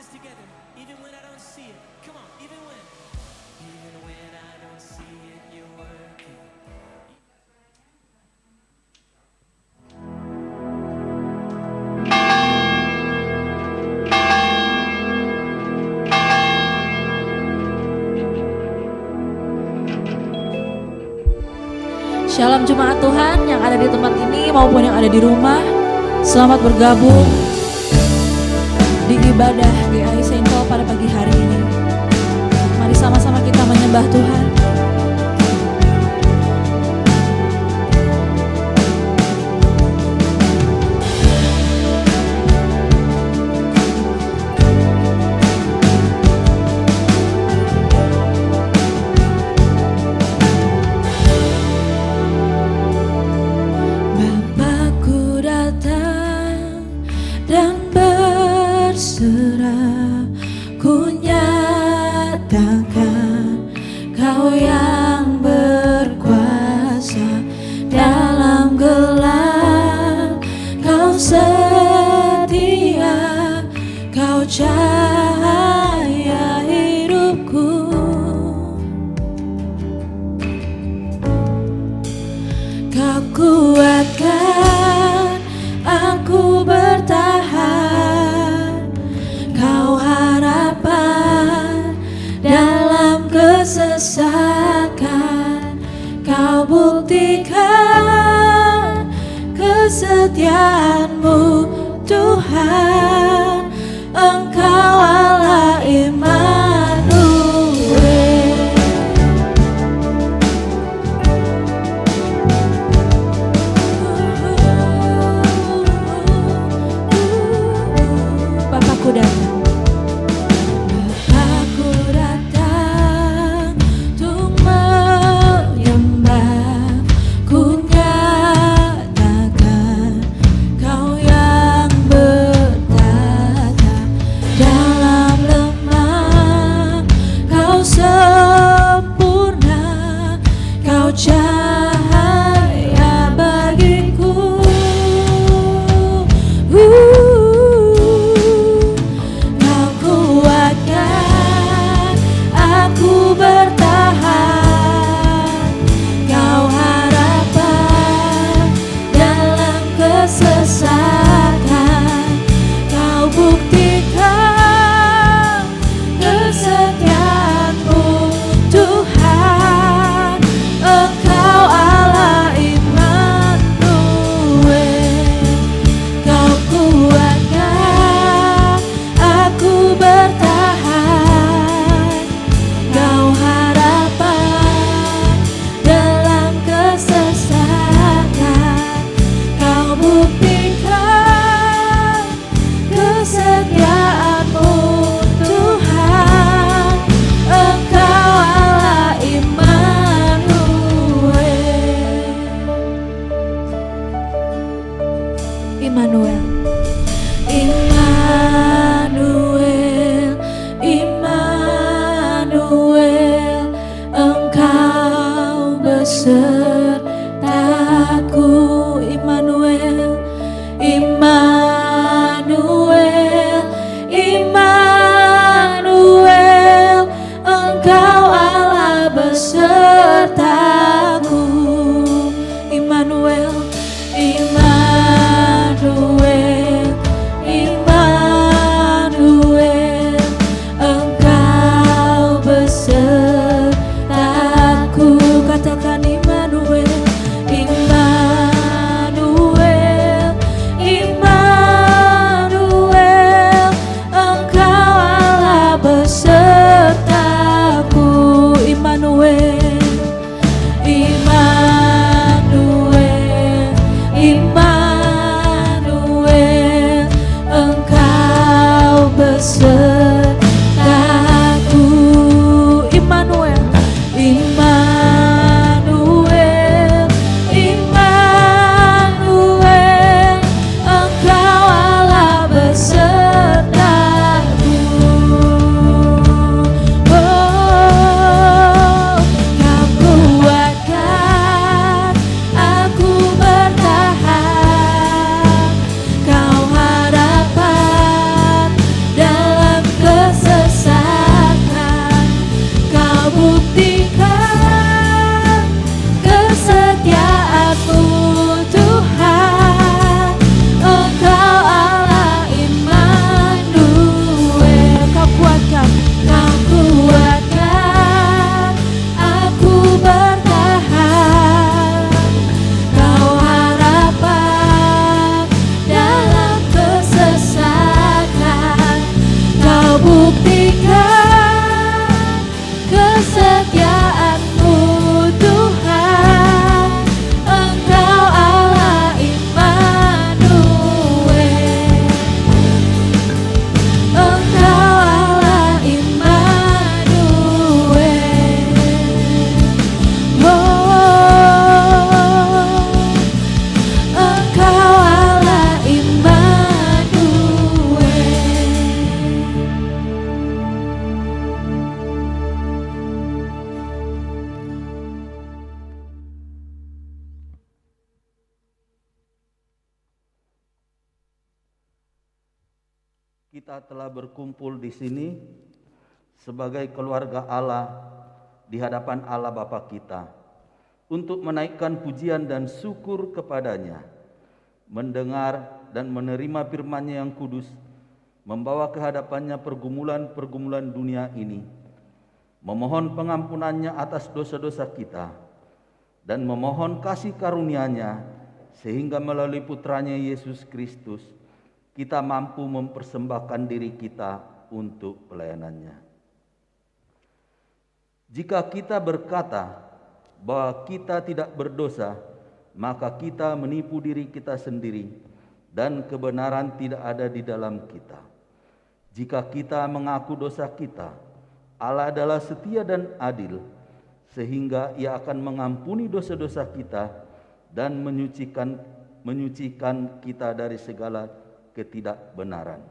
this together. Even when I don't see it. Come on, even when I don't see it, you're working. Shalom jemaat Tuhan yang ada di tempat ini maupun yang ada di rumah. Selamat bergabung di ibadah GAI Sengkol pada pagi hari ini. Mari sama-sama kita menyembah Tuhan. Cahaya hidupku, Kau kuatkan aku bertahan, Kau harapan dalam kesesakan, Kau buktikan kesetiaan-Mu Tuhan. Engkau Allah Immanuel. Bapakku datang. Bapakku datang untuk menyembah. Ku nyatakan Kau yang bertata dalam lemah. Kau sempurna, Kau cahaya bagiku. Kau kuatkan aku bertahan, Kau harapan dalam kesesakan, Kau buktikan kesetiaan-Mu Tuhan. Engkau Allah Immanuel. Kau kuatkan aku bertahan, Kau harapan dalam kesesakan, Kau buktikan kesetiaan-Mu Tuhan. Engkau Allah Immanuel. Immanuel, Immanuel, Immanuel, Engkau besertaku. Immanuel, Immanuel, Immanuel, Engkau Allah besertaku. Immanuel, Immanuel, Immanuel, Engkau besertaku. Katakan Immanuel, Immanuel, Immanuel, Engkau Allah besertaku. Immanuel, Immanuel, Immanuel, Engkau besertaku. Immanuel, Immanuel, Immanuel, Engkau Allah besertaku. Oh, Kau kuatkan aku bertahan, Kau harapan dalam Kita telah berkumpul di sini sebagai keluarga Allah di hadapan Allah Bapa kita untuk menaikkan pujian dan syukur kepadanya, mendengar dan menerima firman-Nya yang kudus, membawa ke hadapannya pergumulan-pergumulan dunia ini, memohon pengampunannya atas dosa-dosa kita, dan memohon kasih karunia-Nya sehingga melalui putranya Yesus Kristus kita mampu mempersembahkan diri kita untuk pelayanan-Nya. Jika kita berkata bahwa kita tidak berdosa, maka kita menipu diri kita sendiri dan kebenaran tidak ada di dalam kita. Jika kita mengaku dosa kita, Allah adalah setia dan adil, sehingga Ia akan mengampuni dosa-dosa kita dan menyucikan kita dari segala ketidakbenaran.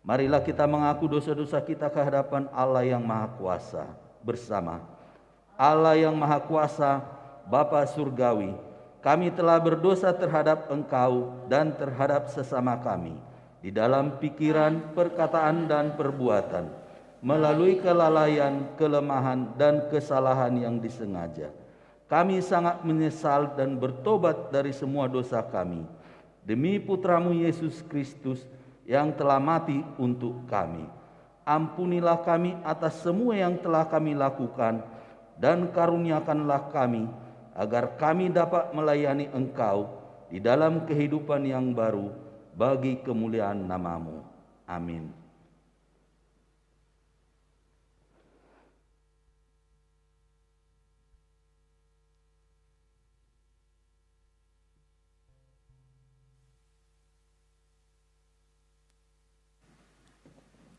Marilah kita mengaku dosa-dosa kita ke hadapan Allah yang Maha Kuasa bersama. Allah yang Maha Kuasa, Bapa Surgawi, kami telah berdosa terhadap Engkau dan terhadap sesama kami di dalam pikiran, perkataan, dan perbuatan, melalui kelalaian, kelemahan, dan kesalahan yang disengaja. Kami sangat menyesal dan bertobat dari semua dosa kami. Demi Putramu Yesus Kristus yang telah mati untuk kami. Ampunilah kami atas semua yang telah kami lakukan dan karuniakanlah kami agar kami dapat melayani Engkau di dalam kehidupan yang baru bagi kemuliaan nama-Mu. Amin.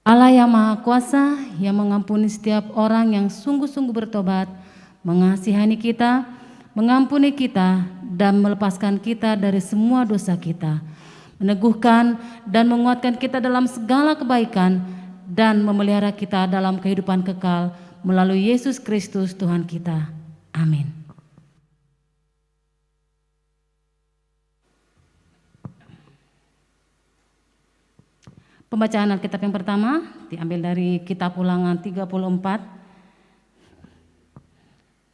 Allah yang Maha Kuasa, yang mengampuni setiap orang yang sungguh-sungguh bertobat, mengasihani kita, mengampuni kita, dan melepaskan kita dari semua dosa kita, meneguhkan dan menguatkan kita dalam segala kebaikan, dan memelihara kita dalam kehidupan kekal melalui Yesus Kristus Tuhan kita. Amin. Pembacaan Alkitab yang pertama diambil dari kitab Ulangan 34.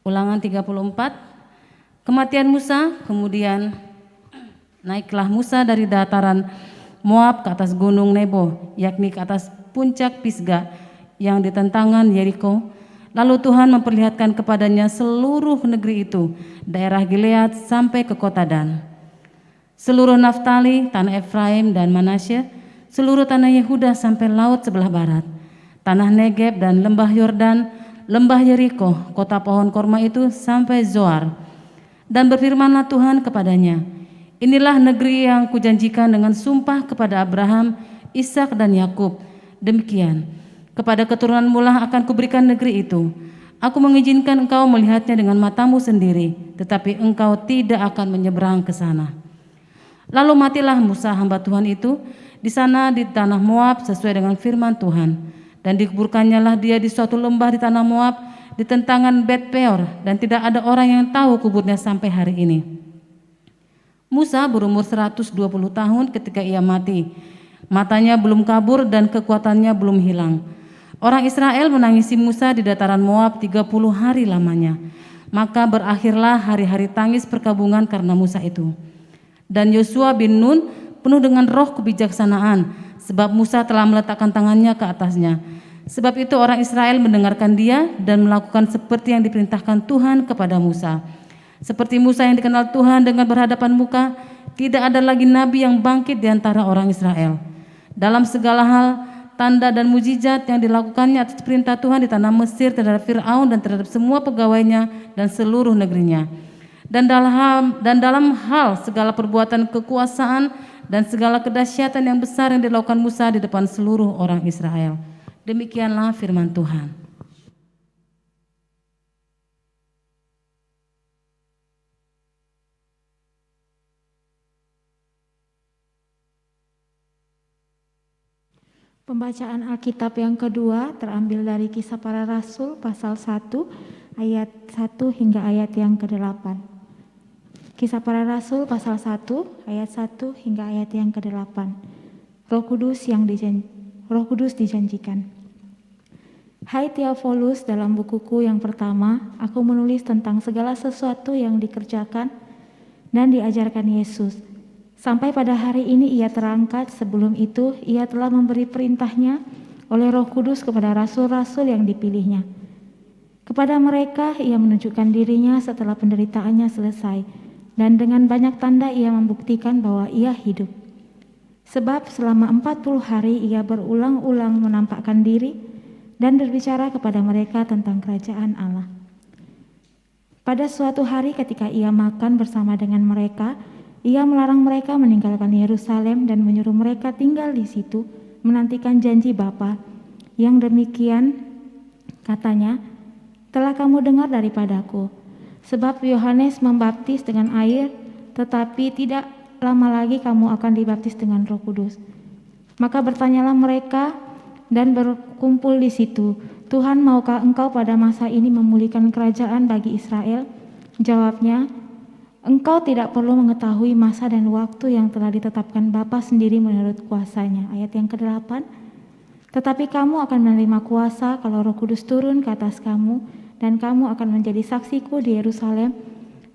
Ulangan 34. Kematian Musa, kemudian naiklah Musa dari dataran Moab ke atas gunung Nebo, yakni ke atas puncak Pisga yang di tentangan Yeriko. Lalu Tuhan memperlihatkan kepadanya seluruh negeri itu, daerah Gilead sampai ke kota Dan, seluruh Naftali, tanah Efraim dan Manasye, seluruh tanah Yehuda sampai laut sebelah barat, tanah Negeb dan lembah Yordan, lembah Yeriko, kota pohon korma itu sampai Zoar. Dan berfirmanlah Tuhan kepadanya, inilah negeri yang kujanjikan dengan sumpah kepada Abraham, Ishak dan Yakub. Demikian, kepada keturunanmu lah akan kuberikan negeri itu. Aku mengizinkan engkau melihatnya dengan matamu sendiri, tetapi engkau tidak akan menyeberang ke sana. Lalu matilah Musa hamba Tuhan itu di sana di tanah Moab sesuai dengan firman Tuhan, dan dikuburkannya lah dia di suatu lembah di tanah Moab di tentangan Bet Peor, dan tidak ada orang yang tahu kuburnya sampai hari ini. Musa berumur 120 tahun ketika ia mati. Matanya belum kabur dan kekuatannya belum hilang. Orang Israel menangisi Musa di dataran Moab 30 hari lamanya. Maka berakhirlah hari-hari tangis perkabungan karena Musa itu. Dan Yosua bin Nun penuh dengan roh kebijaksanaan, sebab Musa telah meletakkan tangannya ke atasnya. Sebab itu orang Israel mendengarkan dia dan melakukan seperti yang diperintahkan Tuhan kepada Musa. Seperti Musa yang dikenal Tuhan dengan berhadapan muka, tidak ada lagi nabi yang bangkit di antara orang Israel. Dalam segala hal, tanda dan mujizat yang dilakukannya atas perintah Tuhan di tanah Mesir terhadap Fir'aun dan terhadap semua pegawainya dan seluruh negerinya. Dan dalam hal segala perbuatan kekuasaan dan segala kedahsyatan yang besar yang dilakukan Musa di depan seluruh orang Israel. Demikianlah firman Tuhan. Pembacaan Alkitab yang kedua terambil dari Kisah Para Rasul pasal 1 ayat 1 hingga ayat yang ke-8. Kisah Para Rasul pasal 1 ayat 1 hingga ayat yang ke-8. Roh Kudus yang Roh Kudus dijanjikan. Hai Theophilus, dalam bukuku yang pertama, aku menulis tentang segala sesuatu yang dikerjakan dan diajarkan Yesus. Sampai pada hari ini ia terangkat, sebelum itu ia telah memberi perintahnya oleh Roh Kudus kepada rasul-rasul yang dipilihnya. Kepada mereka ia menunjukkan dirinya setelah penderitaannya selesai, dan dengan banyak tanda ia membuktikan bahwa ia hidup. Sebab selama 40 hari ia berulang-ulang menampakkan diri dan berbicara kepada mereka tentang kerajaan Allah. Pada suatu hari ketika ia makan bersama dengan mereka, ia melarang mereka meninggalkan Yerusalem dan menyuruh mereka tinggal di situ, menantikan janji Bapa, yang demikian katanya, telah kamu dengar daripadaku. Sebab Yohanes membaptis dengan air, tetapi tidak lama lagi kamu akan dibaptis dengan Roh Kudus. Maka bertanyalah mereka dan berkumpul di situ, Tuhan, maukah engkau pada masa ini memulihkan kerajaan bagi Israel? Jawabnya, engkau tidak perlu mengetahui masa dan waktu yang telah ditetapkan Bapa sendiri menurut kuasanya. Ayat yang ke-8, tetapi kamu akan menerima kuasa kalau Roh Kudus turun ke atas kamu, dan kamu akan menjadi saksiku di Yerusalem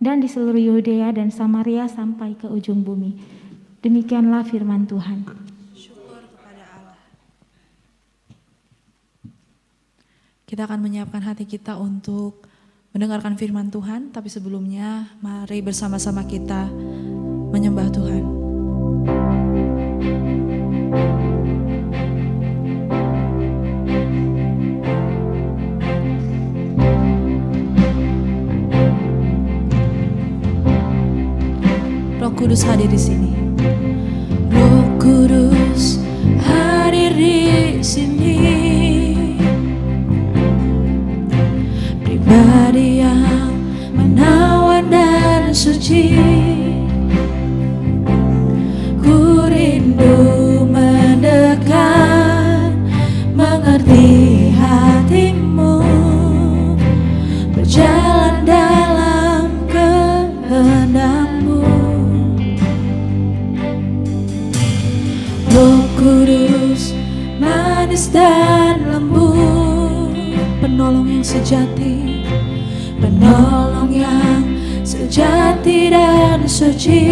dan di seluruh Yudea dan Samaria sampai ke ujung bumi. Demikianlah firman Tuhan. Syukur kepada Allah. Kita akan menyiapkan hati kita untuk mendengarkan firman Tuhan, tapi sebelumnya mari bersama-sama kita menyembah Tuhan. Roh Kudus hadir di sini. Roh Kudus hadir di sini. Pribadi yang menawan dan suci. Ku rindu mendekat, mengerti hatimu, berjalan dalam kehendak-Mu. Roh Kudus manis dan lembut, penolong yang sejati, penolong yang sejati dan suci.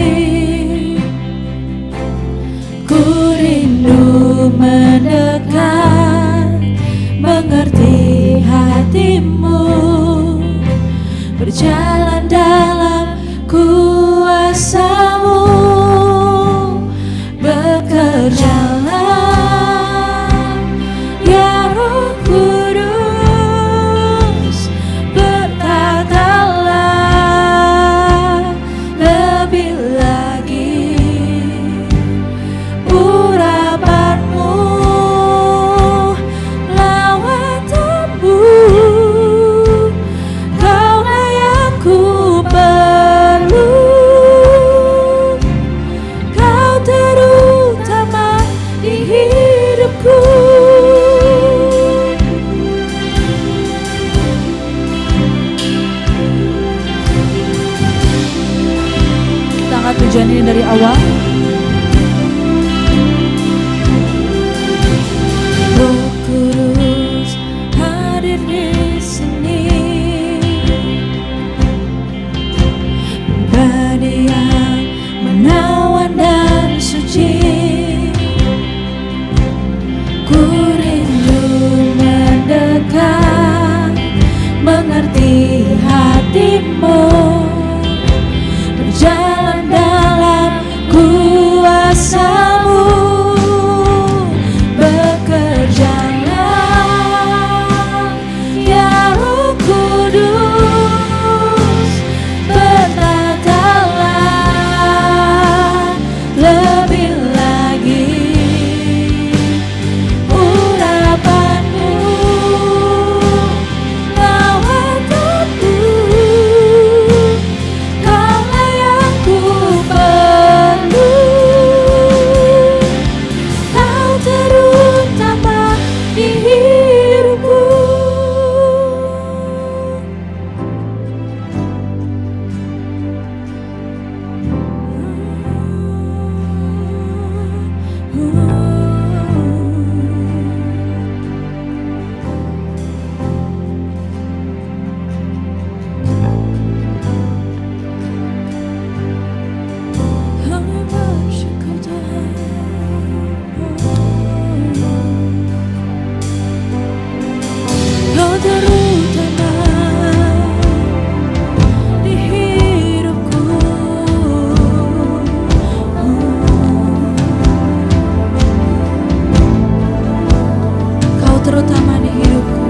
Ku rindu mendekat, mengerti hatimu, berjalan dalam kuasa-Mu. Bekerjalah ya Roh Kudus, berkatalah lebih lagi, urapan-Mu, lawatan-Mu, Kaulah yang ku perlu, Kau terutama di hidupku. Kita angkat pujian ini dari awal. Roh Kudus hadir di sini, pribadi yang menawan dan suci. Ku rindu mendekat, mengerti hatimu, berjalan dalam kuasa-Mu. terutama di hidupku.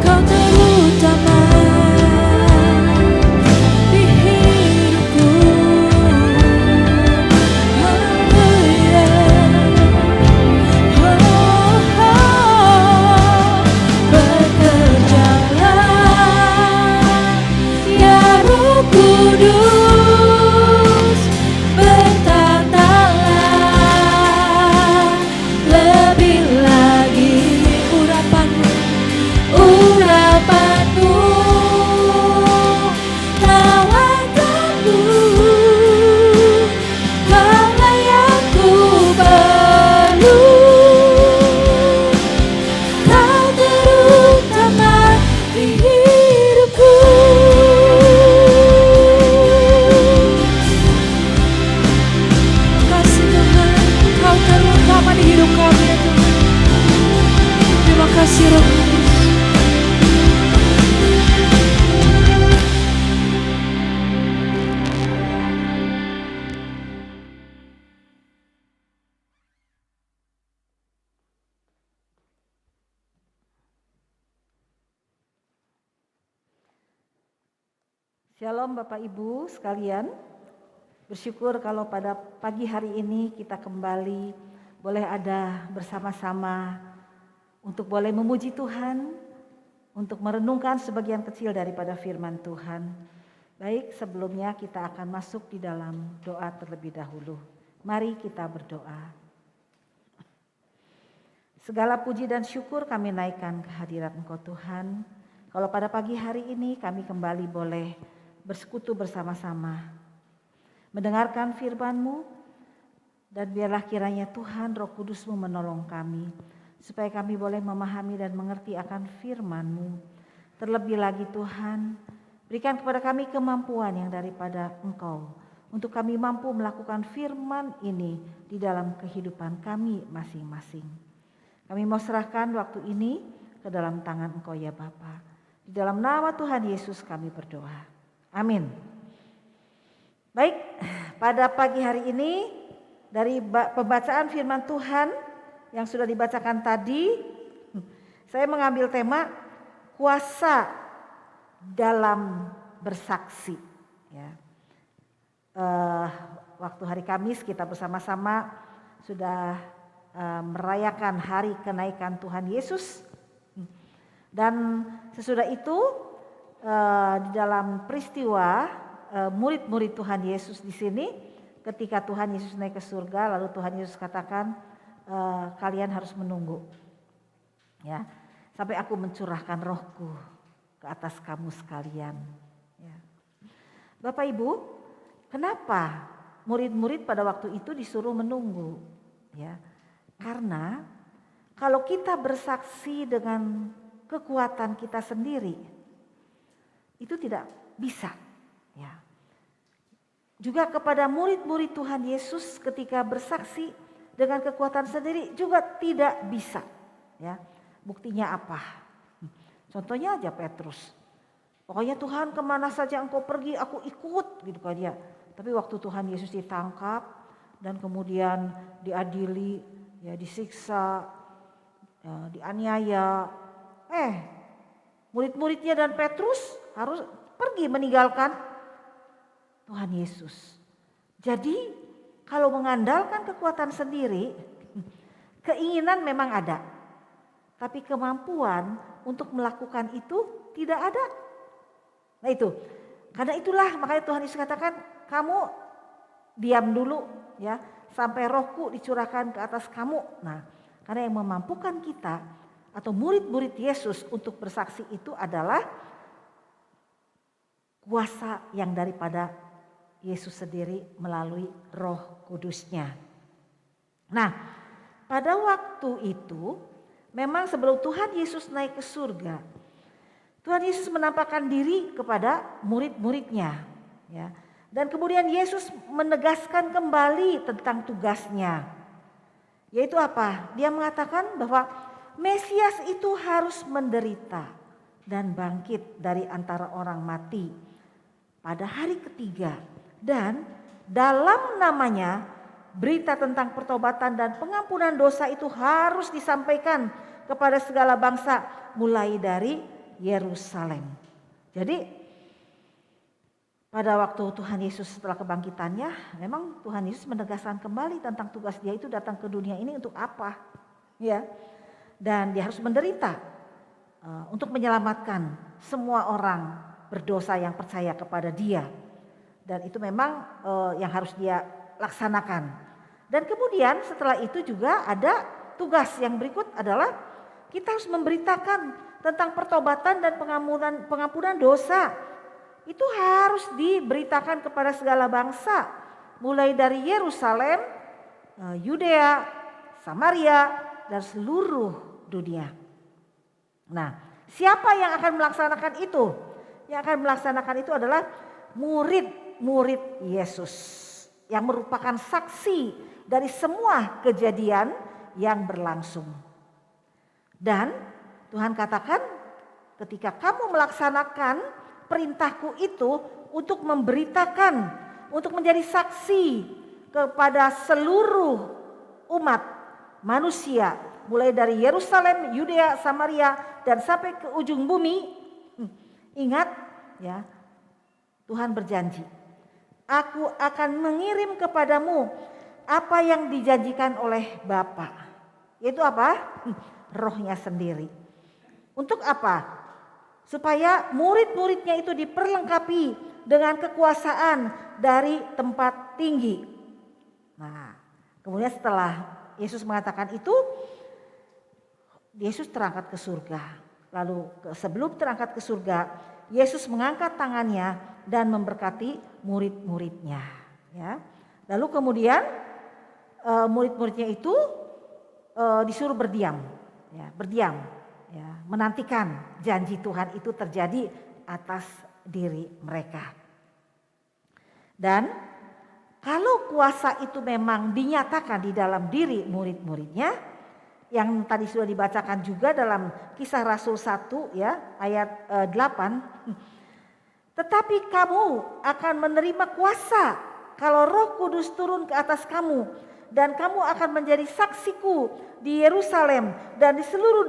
Kau terutama di hidupku. Haleluya. Bekerjalah ya Roh Kudus, bertatalah lebih lagi urapanmu, tawatanmu, kaulah yang ku perlu. Kau terutama di hidupku. Kasih Tuhan, Kau terutama di hidup kami ya Tuhan. Terima kasih Roh Kudus. Shalom Bapak Ibu sekalian. Bersyukur kalau pada pagi hari ini kita kembali boleh ada bersama-sama untuk boleh memuji Tuhan, untuk merenungkan sebagian kecil daripada firman Tuhan. Baik, sebelumnya kita akan masuk di dalam doa terlebih dahulu. Mari kita berdoa. Segala puji dan syukur kami naikkan ke hadirat Engkau Tuhan. Kalau pada pagi hari ini kami kembali boleh bersekutu bersama-sama, mendengarkan firman-Mu, dan biarlah kiranya Tuhan Roh Kudus-Mu menolong kami, supaya kami boleh memahami dan mengerti akan firman-Mu. Terlebih lagi Tuhan, berikan kepada kami kemampuan yang daripada Engkau, untuk kami mampu melakukan firman ini di dalam kehidupan kami masing-masing. Kami mau serahkan waktu ini ke dalam tangan Engkau ya Bapa. Di dalam nama Tuhan Yesus kami berdoa. Amin. Baik, pada pagi hari ini dari pembacaan firman Tuhan yang sudah dibacakan tadi, saya mengambil tema kuasa dalam bersaksi. Ya. Waktu hari Kamis kita bersama-sama sudah merayakan hari kenaikan Tuhan Yesus, dan sesudah itu di dalam peristiwa murid-murid Tuhan Yesus di sini, ketika Tuhan Yesus naik ke surga, lalu Tuhan Yesus katakan, kalian harus menunggu, ya, sampai aku mencurahkan Rohku ke atas kamu sekalian. Ya. Bapak Ibu, kenapa murid-murid pada waktu itu disuruh menunggu? Ya, karena kalau kita bersaksi dengan kekuatan kita sendiri, itu tidak bisa. Ya. Juga kepada murid-murid Tuhan Yesus ketika bersaksi dengan kekuatan sendiri juga tidak bisa. Ya. Buktinya apa? Contohnya aja Petrus. Pokoknya Tuhan kemana saja engkau pergi aku ikut, gitu kan dia. Tapi waktu Tuhan Yesus ditangkap dan kemudian diadili, ya, disiksa, ya, dianiaya, murid-muridnya dan Petrus harus pergi meninggalkan Tuhan Yesus. Jadi kalau mengandalkan kekuatan sendiri, keinginan memang ada, tapi kemampuan untuk melakukan itu tidak ada. Nah itu, karena itulah makanya Tuhan Yesus katakan, kamu diam dulu ya, sampai Rohku dicurahkan ke atas kamu. Nah, karena yang memampukan kita atau murid-murid Yesus untuk bersaksi itu adalah kuasa yang daripada Yesus sendiri melalui Roh Kudus-Nya. Nah, pada waktu itu memang sebelum Tuhan Yesus naik ke surga, Tuhan Yesus menampakkan diri kepada murid-muridnya, ya. Dan kemudian Yesus menegaskan kembali tentang tugasnya. Yaitu apa? Dia mengatakan bahwa Mesias itu harus menderita dan bangkit dari antara orang mati pada hari ketiga, dan dalam namanya berita tentang pertobatan dan pengampunan dosa itu harus disampaikan kepada segala bangsa mulai dari Yerusalem. Jadi pada waktu Tuhan Yesus setelah kebangkitannya, memang Tuhan Yesus menegaskan kembali tentang tugas dia itu datang ke dunia ini untuk apa, ya. Dan dia harus menderita untuk menyelamatkan semua orang berdosa yang percaya kepada dia. Dan itu memang yang harus dia laksanakan. Dan kemudian setelah itu juga ada tugas yang berikut adalah kita harus memberitakan tentang pertobatan dan pengampunan dosa. Itu harus diberitakan kepada segala bangsa, mulai dari Yerusalem, Yudea, Samaria, dan seluruh dunia. Nah, siapa yang akan melaksanakan itu? Yang akan melaksanakan itu adalah murid-murid Yesus yang merupakan saksi dari semua kejadian yang berlangsung. Dan Tuhan katakan, ketika kamu melaksanakan perintahku itu untuk memberitakan, untuk menjadi saksi kepada seluruh umat manusia, mulai dari Yerusalem, Yudea, Samaria, dan sampai ke ujung bumi. Ingat ya, Tuhan berjanji, aku akan mengirim kepadamu apa yang dijanjikan oleh Bapa. Yaitu apa? Rohnya sendiri. Untuk apa? Supaya murid-muridnya itu diperlengkapi dengan kekuasaan dari tempat tinggi. Nah, kemudian setelah Yesus mengatakan itu, Yesus terangkat ke surga. Lalu sebelum terangkat ke surga, Yesus mengangkat tangannya dan memberkati murid-muridnya. Ya. Lalu kemudian murid-muridnya itu disuruh berdiam, ya, berdiam. Ya, menantikan janji Tuhan itu terjadi atas diri mereka. Dan kalau kuasa itu memang dinyatakan di dalam diri murid-muridnya, yang tadi sudah dibacakan juga dalam Kisah Rasul 1 ya, ayat 8. Tetapi kamu akan menerima kuasa kalau Roh Kudus turun ke atas kamu, dan kamu akan menjadi saksiku di Yerusalem dan di seluruh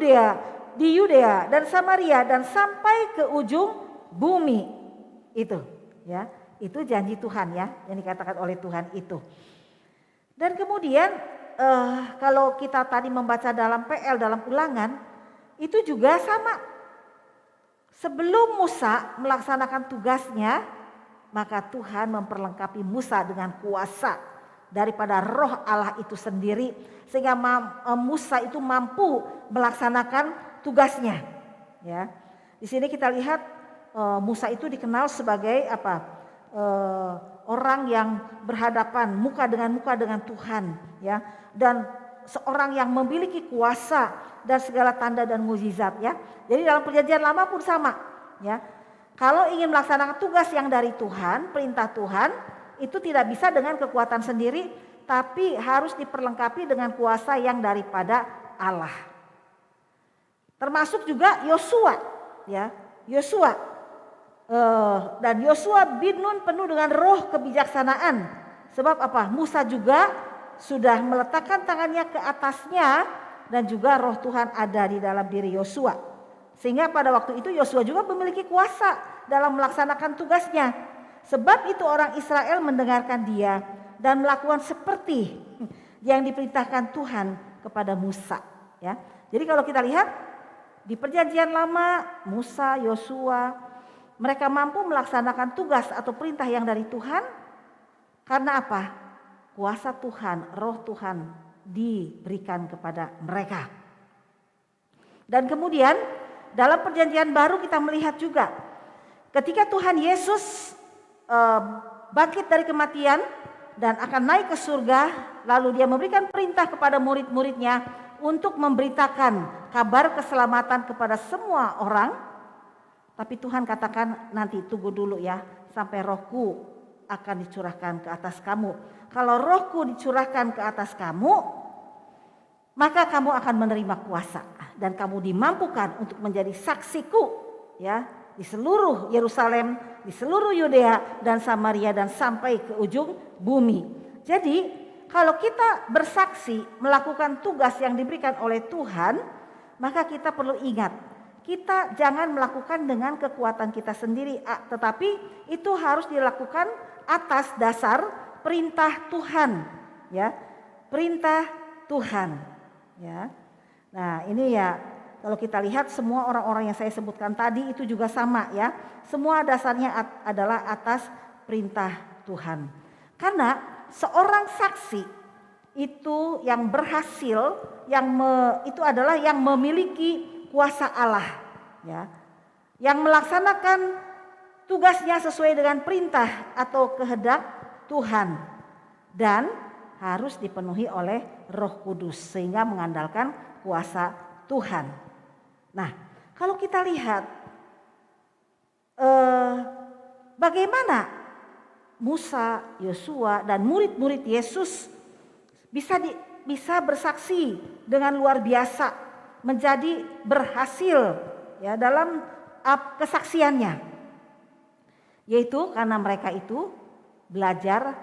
di Yudea dan Samaria dan sampai ke ujung bumi. Itu ya, itu janji Tuhan ya, yang dikatakan oleh Tuhan itu. Dan kemudian kalau kita tadi membaca dalam PL, dalam Ulangan, itu juga sama. Sebelum Musa melaksanakan tugasnya, maka Tuhan memperlengkapi Musa dengan kuasa daripada Roh Allah itu sendiri, sehingga Musa itu mampu melaksanakan tugasnya. Ya, di sini kita lihat Musa itu dikenal sebagai apa? Orang yang berhadapan muka dengan Tuhan, ya, dan seorang yang memiliki kuasa dan segala tanda dan mukjizat, ya. Jadi dalam Perjanjian Lama pun sama, ya. Kalau ingin melaksanakan tugas yang dari Tuhan, perintah Tuhan, itu tidak bisa dengan kekuatan sendiri, tapi harus diperlengkapi dengan kuasa yang daripada Allah. Termasuk juga Yosua, ya, Yosua. Dan Yosua bin Nun penuh dengan roh kebijaksanaan. Sebab apa? Musa juga sudah meletakkan tangannya ke atasnya dan juga roh Tuhan ada di dalam diri Yosua. Sehingga pada waktu itu Yosua juga memiliki kuasa dalam melaksanakan tugasnya. Sebab itu orang Israel mendengarkan dia dan melakukan seperti yang diperintahkan Tuhan kepada Musa. Ya. Jadi kalau kita lihat di Perjanjian Lama, Musa, Yosua, mereka mampu melaksanakan tugas atau perintah yang dari Tuhan. Karena apa? Kuasa Tuhan, roh Tuhan diberikan kepada mereka. Dan kemudian dalam Perjanjian Baru kita melihat juga ketika Tuhan Yesus bangkit dari kematian dan akan naik ke surga, lalu dia memberikan perintah kepada murid-muridnya untuk memberitakan kabar keselamatan kepada semua orang. Tapi Tuhan katakan, nanti tunggu dulu ya, sampai Rohku akan dicurahkan ke atas kamu. Kalau Rohku dicurahkan ke atas kamu, maka kamu akan menerima kuasa dan kamu dimampukan untuk menjadi saksiku, ya, di seluruh Yerusalem, di seluruh Yudea dan Samaria dan sampai ke ujung bumi. Jadi kalau kita bersaksi melakukan tugas yang diberikan oleh Tuhan, maka kita perlu ingat, kita jangan melakukan dengan kekuatan kita sendiri, tetapi itu harus dilakukan atas dasar perintah Tuhan, ya, perintah Tuhan, ya. Nah ini ya, kalau kita lihat semua orang-orang yang saya sebutkan tadi itu juga sama ya, semua dasarnya adalah atas perintah Tuhan. Karena seorang saksi itu yang berhasil, itu adalah yang memiliki kuasa Allah, ya, yang melaksanakan tugasnya sesuai dengan perintah atau kehendak Tuhan dan harus dipenuhi oleh Roh Kudus sehingga mengandalkan kuasa Tuhan. Nah, kalau kita lihat bagaimana Musa, Yosua dan murid-murid Yesus bisa bersaksi dengan luar biasa, menjadi berhasil ya dalam kesaksiannya, yaitu karena mereka itu belajar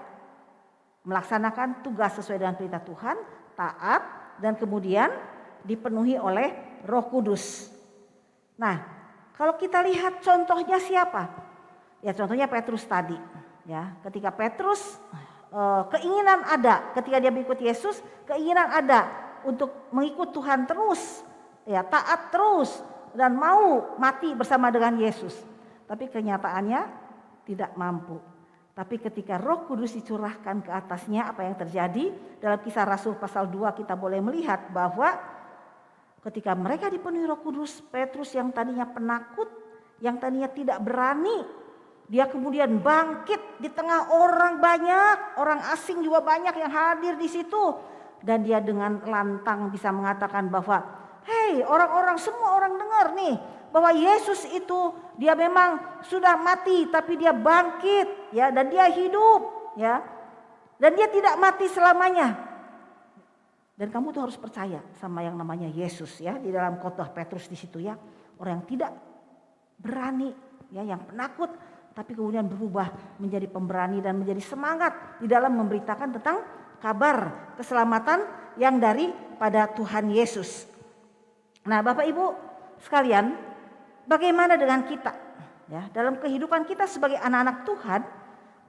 melaksanakan tugas sesuai dengan perintah Tuhan, taat, dan kemudian dipenuhi oleh Roh Kudus. Nah, kalau kita lihat contohnya siapa? Ya contohnya Petrus tadi. Ya, ketika Petrus keinginan ada, ketika dia mengikuti Yesus, keinginan ada untuk mengikut Tuhan terus, ya taat terus dan mau mati bersama dengan Yesus. Tapi kenyataannya tidak mampu. Tapi ketika Roh Kudus dicurahkan ke atasnya, apa yang terjadi? Dalam Kisah Rasul pasal 2 kita boleh melihat bahwa ketika mereka dipenuhi Roh Kudus, Petrus yang tadinya penakut, yang tadinya tidak berani, dia kemudian bangkit di tengah orang banyak, orang asing juga banyak yang hadir di situ. Dan dia dengan lantang bisa mengatakan bahwa, hei orang-orang, semua orang dengar nih, bahwa Yesus itu dia memang sudah mati tapi dia bangkit, ya, dan dia hidup, ya. Dan dia tidak mati selamanya. Dan kamu tuh harus percaya sama yang namanya Yesus, ya, di dalam khotbah Petrus di situ, ya. Orang yang tidak berani, ya, yang penakut, tapi kemudian berubah menjadi pemberani dan menjadi semangat di dalam memberitakan tentang kabar keselamatan yang daripada Tuhan Yesus. Nah, Bapak Ibu sekalian, bagaimana dengan kita? Ya, dalam kehidupan kita sebagai anak-anak Tuhan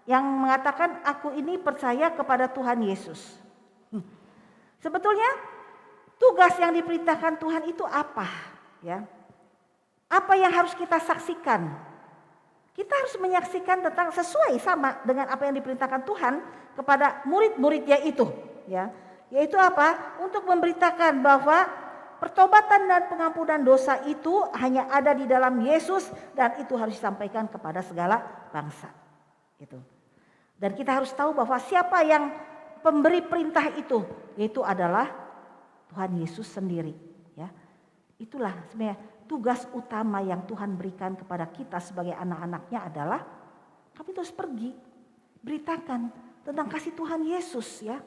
yang mengatakan aku ini percaya kepada Tuhan Yesus. Sebetulnya tugas yang diperintahkan Tuhan itu apa? Ya, apa yang harus kita saksikan? Kita harus menyaksikan tentang sesuai sama dengan apa yang diperintahkan Tuhan kepada murid-muridnya itu, ya. Yaitu apa? Untuk memberitakan bahwa pertobatan dan pengampunan dosa itu hanya ada di dalam Yesus dan itu harus disampaikan kepada segala bangsa. Gitu. Dan kita harus tahu bahwa siapa yang pemberi perintah itu, yaitu adalah Tuhan Yesus sendiri, ya. Itulah sebenarnya tugas utama yang Tuhan berikan kepada kita sebagai anak-anaknya adalah kami terus pergi beritakan tentang kasih Tuhan Yesus, ya,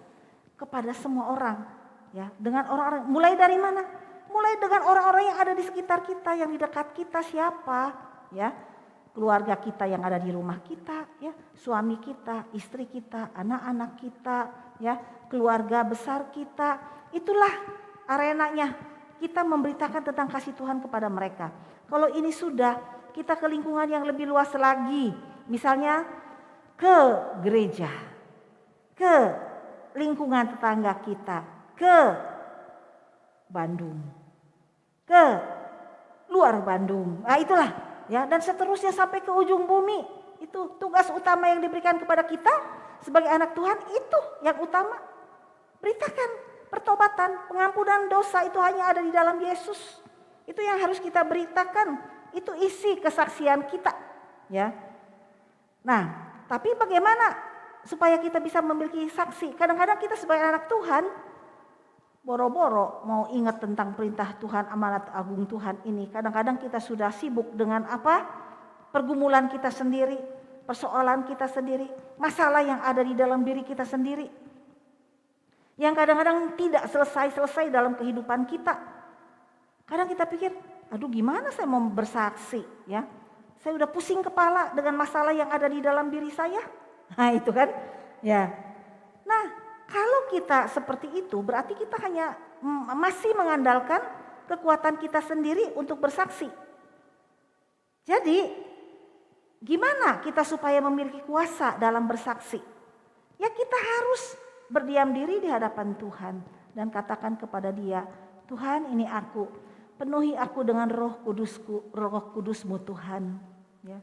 kepada semua orang, ya, dengan orang-orang. Mulai dari mana? Mulai dengan orang-orang yang ada di sekitar kita, yang di dekat kita siapa, ya, keluarga kita yang ada di rumah kita, ya, suami kita, istri kita, anak-anak kita, ya, keluarga besar kita. Itulah arenanya. Kita memberitakan tentang kasih Tuhan kepada mereka. Kalau ini sudah, kita ke lingkungan yang lebih luas lagi. Misalnya ke gereja, ke lingkungan tetangga kita, ke Bandung, ke luar Bandung. Nah itulah, ya, dan seterusnya sampai ke ujung bumi. Itu tugas utama yang diberikan kepada kita sebagai anak Tuhan, itu yang utama. Beritakan pertobatan, pengampunan dosa itu hanya ada di dalam Yesus. Itu yang harus kita beritakan. Itu isi kesaksian kita, ya. Nah, tapi bagaimana supaya kita bisa memiliki saksi? Kadang-kadang kita sebagai anak Tuhan boro-boro mau ingat tentang perintah Tuhan, amanat agung Tuhan ini. Kadang-kadang kita sudah sibuk dengan apa? Pergumulan kita sendiri, persoalan kita sendiri, masalah yang ada di dalam diri kita sendiri. Yang kadang-kadang tidak selesai-selesai dalam kehidupan kita. Kadang kita pikir, aduh gimana saya mau bersaksi, ya. Saya udah pusing kepala dengan masalah yang ada di dalam diri saya. Nah itu kan, ya. Nah kalau kita seperti itu berarti kita hanya masih mengandalkan kekuatan kita sendiri untuk bersaksi. Jadi gimana kita supaya memiliki kuasa dalam bersaksi? Ya kita harus berdiam diri di hadapan Tuhan dan katakan kepada Dia, Tuhan ini aku, penuhi aku dengan roh kudus-Mu Tuhan. Ya.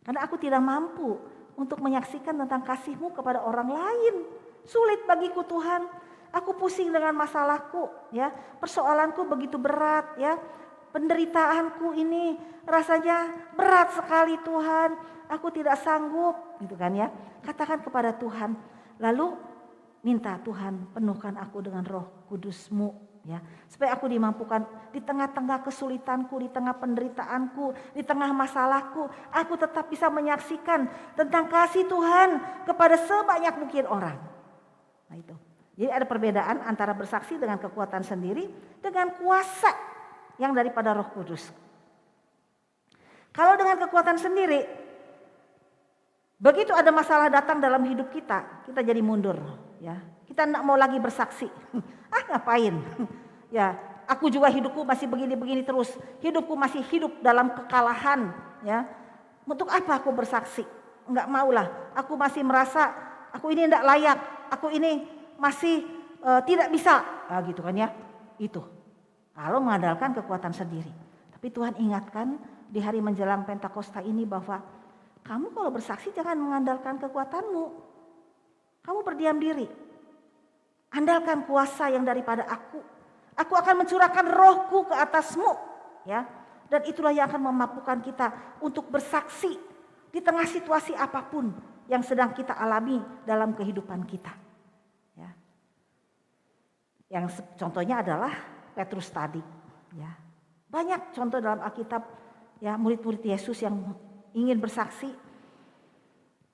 Karena aku tidak mampu untuk menyaksikan tentang kasih-Mu kepada orang lain. Sulit bagiku Tuhan, aku pusing dengan masalahku, ya, persoalanku begitu berat, ya, penderitaanku ini rasanya berat sekali Tuhan, aku tidak sanggup, gitu kan ya. Katakan kepada Tuhan, lalu minta Tuhan penuhkan aku dengan roh kudus-Mu. Ya, supaya aku dimampukan di tengah-tengah kesulitanku, di tengah penderitaanku, di tengah masalahku, aku tetap bisa menyaksikan tentang kasih Tuhan kepada sebanyak mungkin orang. Nah itu. Jadi ada perbedaan antara bersaksi dengan kekuatan sendiri dengan kuasa yang daripada Roh Kudus. Kalau dengan kekuatan sendiri, begitu ada masalah datang dalam hidup kita, kita jadi mundur, ya. Kita tidak mau lagi bersaksi. Ngapain? Ya, aku juga hidupku masih begini-begini terus. Hidupku masih hidup dalam kekalahan, ya. Untuk apa aku bersaksi? Enggak maulah. Aku masih merasa aku ini tidak layak. Aku ini masih tidak bisa. Nah, gitu kan ya. Itu. Kalau mengandalkan kekuatan sendiri. Tapi Tuhan ingatkan di hari menjelang Pentakosta ini bahwa kamu kalau bersaksi jangan mengandalkan kekuatanmu. Kamu berdiam diri. Andalkan kuasa yang daripada aku. Aku akan mencurahkan rohku ke atasmu. Ya. Dan itulah yang akan memampukan kita untuk bersaksi di tengah situasi apapun yang sedang kita alami dalam kehidupan kita. Ya. Yang contohnya adalah Petrus tadi. Ya. Banyak contoh dalam Alkitab, ya, murid-murid Yesus yang ingin bersaksi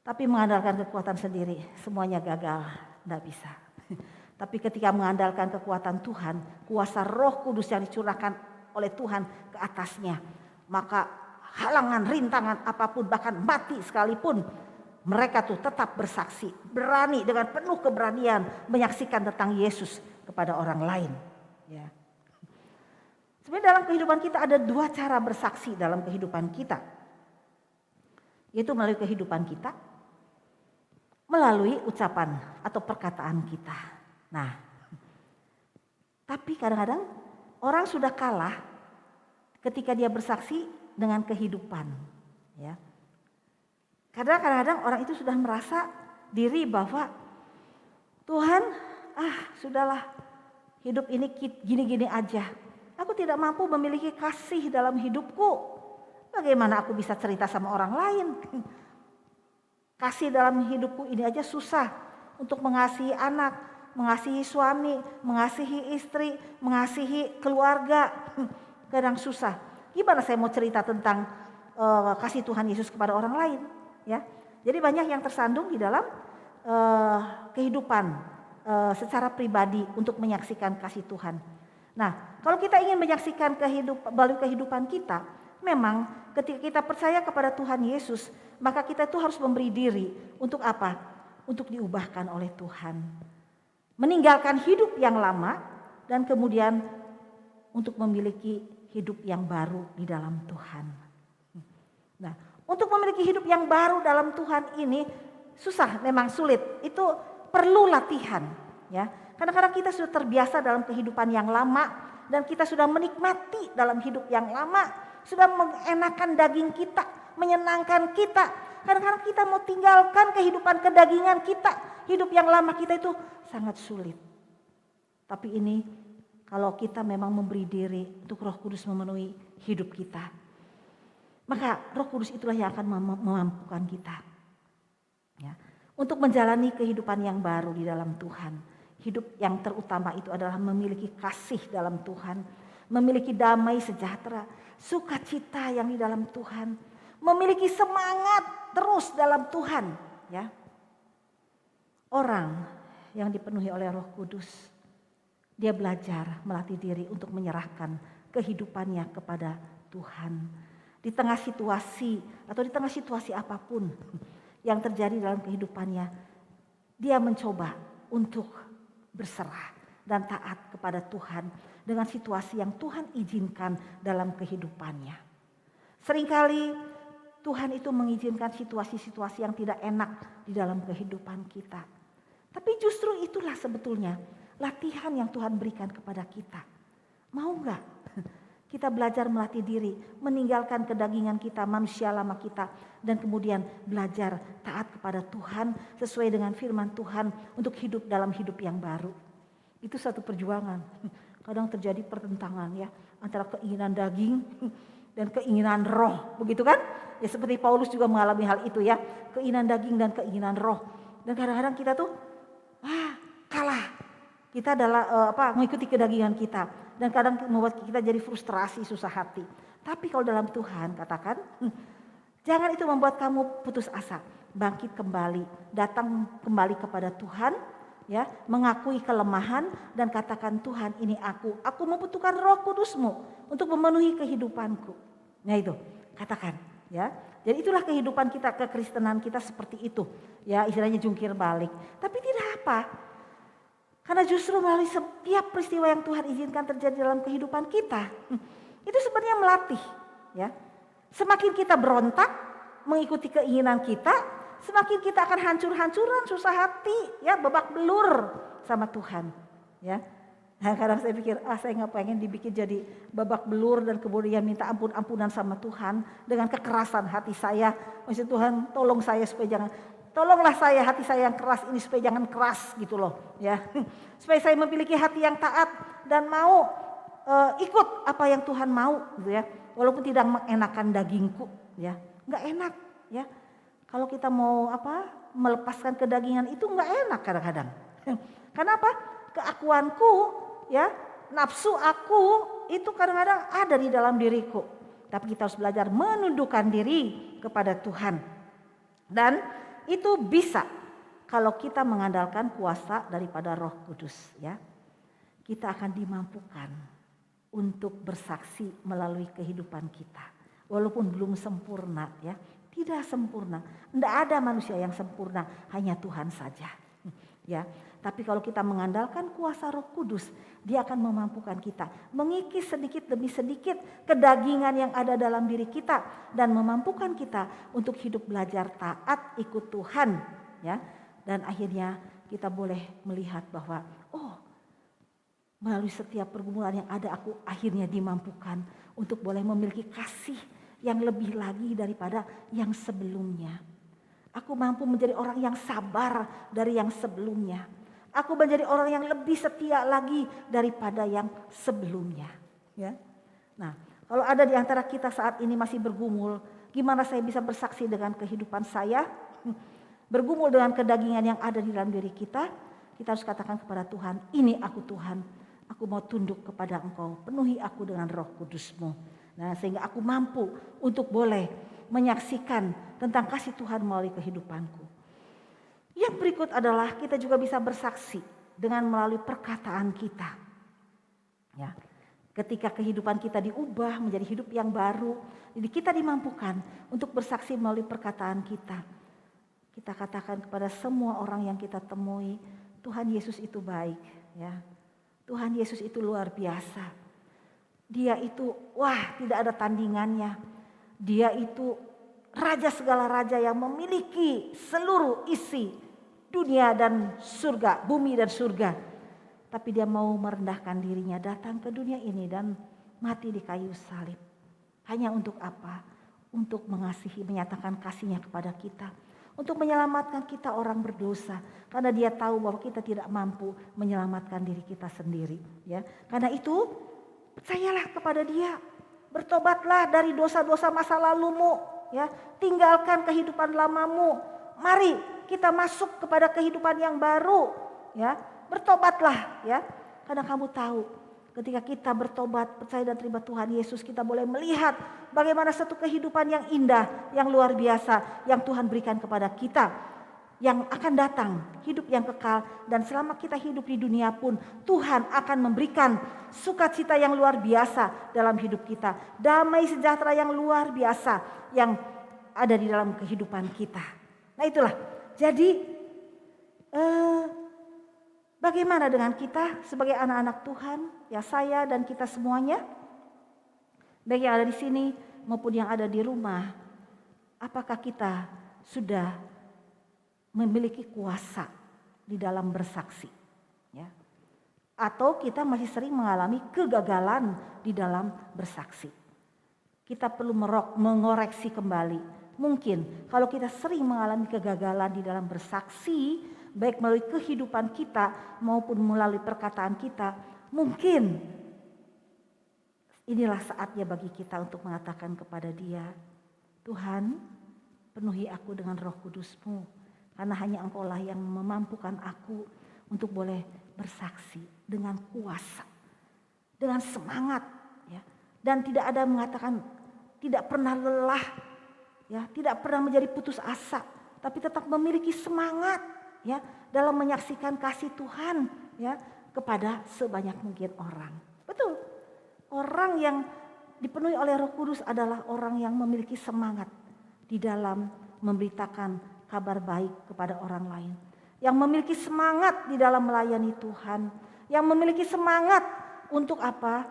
tapi mengandalkan kekuatan sendiri, semuanya gagal, tidak bisa. Tapi ketika mengandalkan kekuatan Tuhan, kuasa Roh Kudus yang dicurahkan oleh Tuhan ke atasnya, maka halangan, rintangan apapun, bahkan mati sekalipun, mereka tuh tetap bersaksi, berani dengan penuh keberanian menyaksikan tentang Yesus kepada orang lain. Ya. Sebenarnya dalam kehidupan kita ada dua cara bersaksi dalam kehidupan kita, yaitu melalui kehidupan kita, melalui ucapan atau perkataan kita. Nah, tapi kadang-kadang orang sudah kalah ketika dia bersaksi dengan kehidupan. Ya. Karena kadang-kadang orang itu sudah merasa diri bahwa Tuhan, sudahlah hidup ini gini-gini aja. Aku tidak mampu memiliki kasih dalam hidupku. Bagaimana aku bisa cerita sama orang lain? Kasih dalam hidupku ini aja susah untuk mengasihi anak, mengasihi suami, mengasihi istri, mengasihi keluarga. Kadang susah. Gimana saya mau cerita tentang kasih Tuhan Yesus kepada orang lain? Ya, jadi banyak yang tersandung di dalam kehidupan secara pribadi untuk menyaksikan kasih Tuhan. Nah, kalau kita ingin menyaksikan melalui kehidupan kita, memang ketika kita percaya kepada Tuhan Yesus, maka kita itu harus memberi diri untuk apa? Untuk diubahkan oleh Tuhan. Meninggalkan hidup yang lama dan kemudian untuk memiliki hidup yang baru di dalam Tuhan. Nah, untuk memiliki hidup yang baru dalam Tuhan ini susah, memang sulit. Itu perlu latihan, ya. Kadang-kadang kita sudah terbiasa dalam kehidupan yang lama dan kita sudah menikmati dalam hidup yang lama, sudah mengenakan daging kita, menyenangkan kita. Kadang-kadang kita mau tinggalkan kehidupan kedagingan kita, hidup yang lama kita itu sangat sulit. Tapi ini kalau kita memang memberi diri untuk Roh Kudus memenuhi hidup kita, maka Roh Kudus itulah yang akan memampukan kita, ya, untuk menjalani kehidupan yang baru di dalam Tuhan. Hidup yang terutama itu adalah memiliki kasih dalam Tuhan, memiliki damai sejahtera, sukacita yang di dalam Tuhan, memiliki semangat terus dalam Tuhan, ya. Orang yang dipenuhi oleh Roh Kudus, dia belajar melatih diri untuk menyerahkan kehidupannya kepada Tuhan. Di tengah situasi atau di tengah situasi apapun yang terjadi dalam kehidupannya, dia mencoba untuk berserah, dan taat kepada Tuhan dengan situasi yang Tuhan izinkan dalam kehidupannya. Seringkali Tuhan itu mengizinkan situasi-situasi yang tidak enak di dalam kehidupan kita. Tapi justru itulah sebetulnya latihan yang Tuhan berikan kepada kita. Mau enggak kita belajar melatih diri, meninggalkan kedagingan kita, manusia lama kita, dan kemudian belajar taat kepada Tuhan sesuai dengan firman Tuhan untuk hidup dalam hidup yang baru. Itu satu perjuangan. Kadang terjadi pertentangan ya antara keinginan daging dan keinginan roh, begitu kan? Ya seperti Paulus juga mengalami hal itu ya, keinginan daging dan keinginan roh. Dan kadang-kadang kita tuh kalah. Kita adalah mengikuti kedagingan kita dan kadang membuat kita jadi frustrasi, susah hati. Tapi kalau dalam Tuhan katakan, jangan itu membuat kamu putus asa. Bangkit kembali, datang kembali kepada Tuhan, ya, mengakui kelemahan dan katakan Tuhan ini aku membutuhkan Roh Kudus-Mu untuk memenuhi kehidupanku. Nah itu, katakan, ya. Jadi itulah kehidupan kita, kekristenan kita seperti itu, ya, istilahnya jungkir balik. Tapi tidak apa. Karena justru melalui setiap peristiwa yang Tuhan izinkan terjadi dalam kehidupan kita, itu sebenarnya melatih, ya. Semakin kita berontak mengikuti keinginan kita, semakin kita akan hancur-hancuran, susah hati, ya, babak belur sama Tuhan, ya. Nah, kadang saya pikir, saya nggak pengen dibikin jadi babak belur dan kemudian minta ampunan sama Tuhan dengan kekerasan hati saya. Maksud Tuhan, tolong saya supaya jangan. Tolonglah saya, hati saya yang keras ini supaya jangan keras gitu loh, ya. Supaya saya memiliki hati yang taat dan mau ikut apa yang Tuhan mau gitu ya. Walaupun tidak mengenakan dagingku, ya. Enggak enak, ya. Kalau kita mau melepaskan kedagingan itu enggak enak kadang-kadang. Kenapa? Keakuanku, ya, nafsu aku itu kadang-kadang ada di dalam diriku. Tapi kita harus belajar menundukkan diri kepada Tuhan. Dan itu bisa kalau kita mengandalkan kuasa daripada Roh Kudus, ya. Kita akan dimampukan untuk bersaksi melalui kehidupan kita. Walaupun belum sempurna, ya. Tidak sempurna. Tidak ada manusia yang sempurna, hanya Tuhan saja. Ya, tapi kalau kita mengandalkan kuasa Roh Kudus, Dia akan memampukan kita mengikis sedikit demi sedikit kedagingan yang ada dalam diri kita dan memampukan kita untuk hidup belajar taat ikut Tuhan, ya. Dan akhirnya kita boleh melihat bahwa melalui setiap pergumulan yang ada aku akhirnya dimampukan untuk boleh memiliki kasih yang lebih lagi daripada yang sebelumnya. Aku mampu menjadi orang yang sabar dari yang sebelumnya. Aku menjadi orang yang lebih setia lagi daripada yang sebelumnya. Ya. Nah, kalau ada di antara kita saat ini masih bergumul, gimana saya bisa bersaksi dengan kehidupan saya? Bergumul dengan kedagingan yang ada di dalam diri kita, kita harus katakan kepada Tuhan, ini aku Tuhan, aku mau tunduk kepada Engkau, penuhi aku dengan Roh Kudus-Mu. Nah, sehingga aku mampu untuk boleh menyaksikan tentang kasih Tuhan melalui kehidupanku. Yang berikut adalah kita juga bisa bersaksi dengan melalui perkataan kita. Ya, ketika kehidupan kita diubah menjadi hidup yang baru, jadi kita dimampukan untuk bersaksi melalui perkataan kita. Kita katakan kepada semua orang yang kita temui, Tuhan Yesus itu baik, ya. Tuhan Yesus itu luar biasa. Dia itu tidak ada tandingannya. Dia itu raja segala raja yang memiliki seluruh isi dunia dan surga, bumi dan surga. Tapi dia mau merendahkan dirinya, datang ke dunia ini dan mati di kayu salib. Hanya untuk apa? Untuk mengasihi, menyatakan kasihnya kepada kita. Untuk menyelamatkan kita orang berdosa. Karena dia tahu bahwa kita tidak mampu menyelamatkan diri kita sendiri. Ya. Karena itu percayalah kepada Dia. Bertobatlah dari dosa-dosa masa lalumu, ya. Tinggalkan kehidupan lamamu. Mari kita masuk kepada kehidupan yang baru, ya. Bertobatlah, ya. Karena kamu tahu, ketika kita bertobat, percaya dan terima Tuhan Yesus, kita boleh melihat bagaimana satu kehidupan yang indah, yang luar biasa yang Tuhan berikan kepada kita. Yang akan datang, hidup yang kekal, dan selama kita hidup di dunia pun Tuhan akan memberikan sukacita yang luar biasa dalam hidup kita, damai sejahtera yang luar biasa yang ada di dalam kehidupan kita. Nah itulah, jadi Bagaimana dengan kita sebagai anak-anak Tuhan, ya saya dan kita semuanya, baik yang ada di sini maupun yang ada di rumah, apakah kita sudah memiliki kuasa di dalam bersaksi? Ya. Atau kita masih sering mengalami kegagalan di dalam bersaksi. Kita perlu mengoreksi kembali. Mungkin kalau kita sering mengalami kegagalan di dalam bersaksi, baik melalui kehidupan kita maupun melalui perkataan kita, mungkin inilah saatnya bagi kita untuk mengatakan kepada Dia, Tuhan, penuhi aku dengan Roh Kudus-Mu, karena hanya Engkaulah yang memampukan aku untuk boleh bersaksi dengan kuasa, dengan semangat, ya. Dan tidak ada mengatakan tidak pernah lelah, ya, tidak pernah menjadi putus asa, tapi tetap memiliki semangat, ya, dalam menyaksikan kasih Tuhan, ya, kepada sebanyak mungkin orang. Betul. Orang yang dipenuhi oleh Roh Kudus adalah orang yang memiliki semangat di dalam memberitakan kabar baik kepada orang lain, yang memiliki semangat di dalam melayani Tuhan, yang memiliki semangat untuk apa?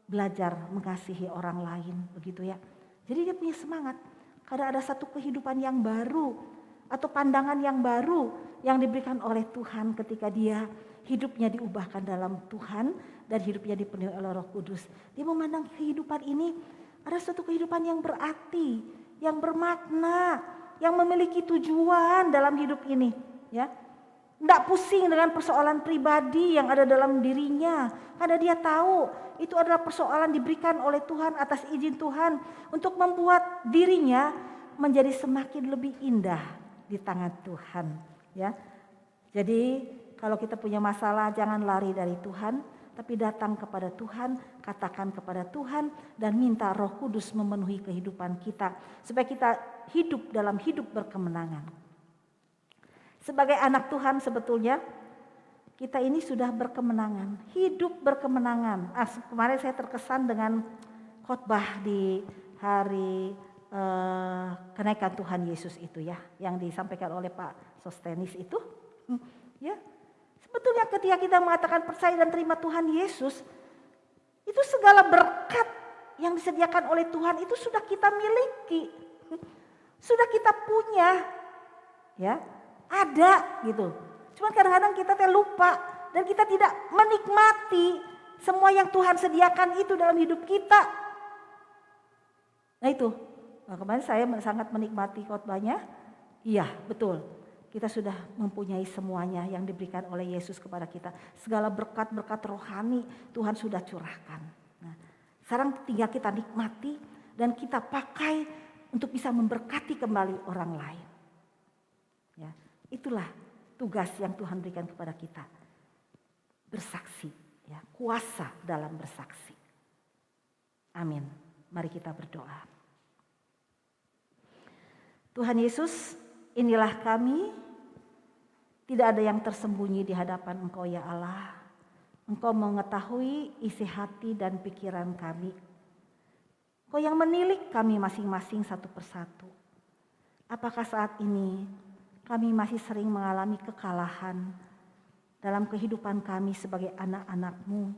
Belajar mengasihi orang lain, begitu ya. Jadi dia punya semangat karena ada satu kehidupan yang baru atau pandangan yang baru yang diberikan oleh Tuhan ketika dia hidupnya diubahkan dalam Tuhan dan hidupnya dipenuhi oleh Roh Kudus. Dia memandang kehidupan ini ada suatu kehidupan yang berarti, yang bermakna, yang memiliki tujuan dalam hidup ini, ya. Tidak pusing dengan persoalan pribadi yang ada dalam dirinya, karena dia tahu itu adalah persoalan diberikan oleh Tuhan atas izin Tuhan untuk membuat dirinya menjadi semakin lebih indah di tangan Tuhan, ya. Jadi kalau kita punya masalah, jangan lari dari Tuhan, tapi datang kepada Tuhan, katakan kepada Tuhan, dan minta Roh Kudus memenuhi kehidupan kita supaya kita hidup dalam hidup berkemenangan. Sebagai anak Tuhan sebetulnya kita ini sudah berkemenangan, hidup berkemenangan. Kemarin saya terkesan dengan khotbah di hari kenaikan Tuhan Yesus itu, ya, yang disampaikan oleh Pak Sostenis itu, ya. Sebetulnya ketika kita mengatakan percaya dan terima Tuhan Yesus, itu segala berkat yang disediakan oleh Tuhan itu sudah kita miliki, sudah kita punya, ya. Ada gitu. Cuma kadang-kadang kita lupa dan kita tidak menikmati semua yang Tuhan sediakan itu dalam hidup kita. Nah itu, kemarin saya sangat menikmati khotbahnya. Iya, betul. Kita sudah mempunyai semuanya yang diberikan oleh Yesus kepada kita. Segala berkat-berkat rohani Tuhan sudah curahkan. Nah, sekarang tinggal kita nikmati dan kita pakai untuk bisa memberkati kembali orang lain. Ya. Itulah tugas yang Tuhan berikan kepada kita. Bersaksi, ya, kuasa dalam bersaksi. Amin. Mari kita berdoa. Tuhan Yesus, inilah kami. Tidak ada yang tersembunyi di hadapan Engkau, ya Allah. Engkau mengetahui isi hati dan pikiran kami. Engkau yang menilik kami masing-masing satu persatu. Apakah saat ini kami masih sering mengalami kekalahan dalam kehidupan kami sebagai anak-anak-Mu,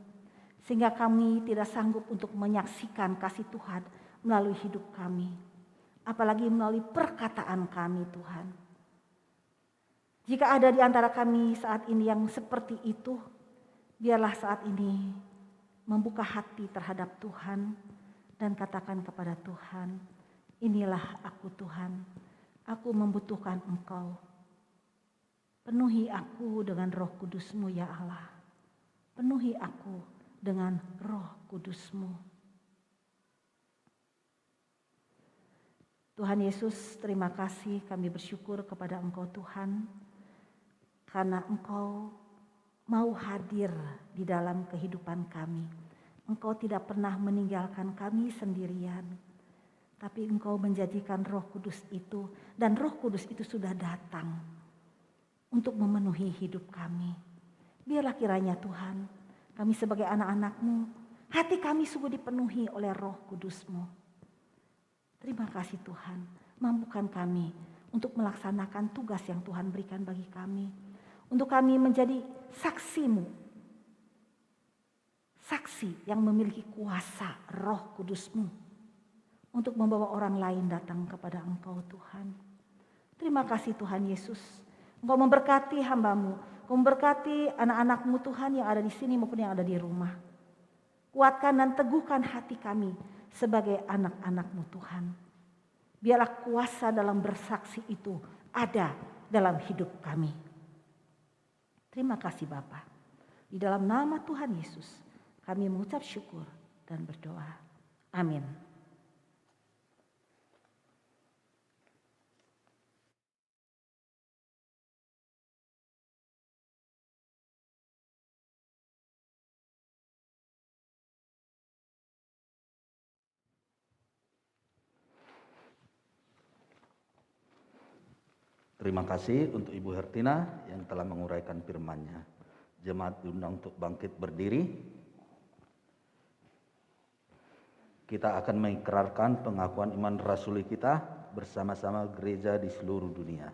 sehingga kami tidak sanggup untuk menyaksikan kasih Tuhan melalui hidup kami, apalagi melalui perkataan kami, Tuhan. Jika ada di antara kami saat ini yang seperti itu, biarlah saat ini membuka hati terhadap Tuhan dan katakan kepada Tuhan, inilah aku Tuhan. Aku membutuhkan Engkau. Penuhi aku dengan Roh Kudus-Mu, ya Allah. Penuhi aku dengan Roh Kudus-Mu. Tuhan Yesus, terima kasih, kami bersyukur kepada Engkau Tuhan. Karena Engkau mau hadir di dalam kehidupan kami. Engkau tidak pernah meninggalkan kami sendirian. Tapi Engkau menjadikan Roh Kudus itu, dan Roh Kudus itu sudah datang untuk memenuhi hidup kami. Biarlah kiranya Tuhan, kami sebagai anak-anak-Mu, hati kami sungguh dipenuhi oleh Roh Kudus-Mu. Terima kasih Tuhan, mampukan kami untuk melaksanakan tugas yang Tuhan berikan bagi kami. Untuk kami menjadi saksi-Mu. Saksi yang memiliki kuasa Roh Kudus-Mu untuk membawa orang lain datang kepada Engkau Tuhan. Terima kasih Tuhan Yesus. Engkau memberkati hamba-Mu, Engkau memberkati anak-anak-Mu Tuhan yang ada di sini maupun yang ada di rumah. Kuatkan dan teguhkan hati kami sebagai anak-anak-Mu Tuhan. Biarlah kuasa dalam bersaksi itu ada dalam hidup kami. Terima kasih Bapa. Di dalam nama Tuhan Yesus kami mengucap syukur dan berdoa. Amin. Terima kasih untuk Ibu Hertina yang telah menguraikan firman-Nya. Jemaat diundang untuk bangkit berdiri. Kita akan mengikrarkan pengakuan iman rasuli kita bersama-sama gereja di seluruh dunia.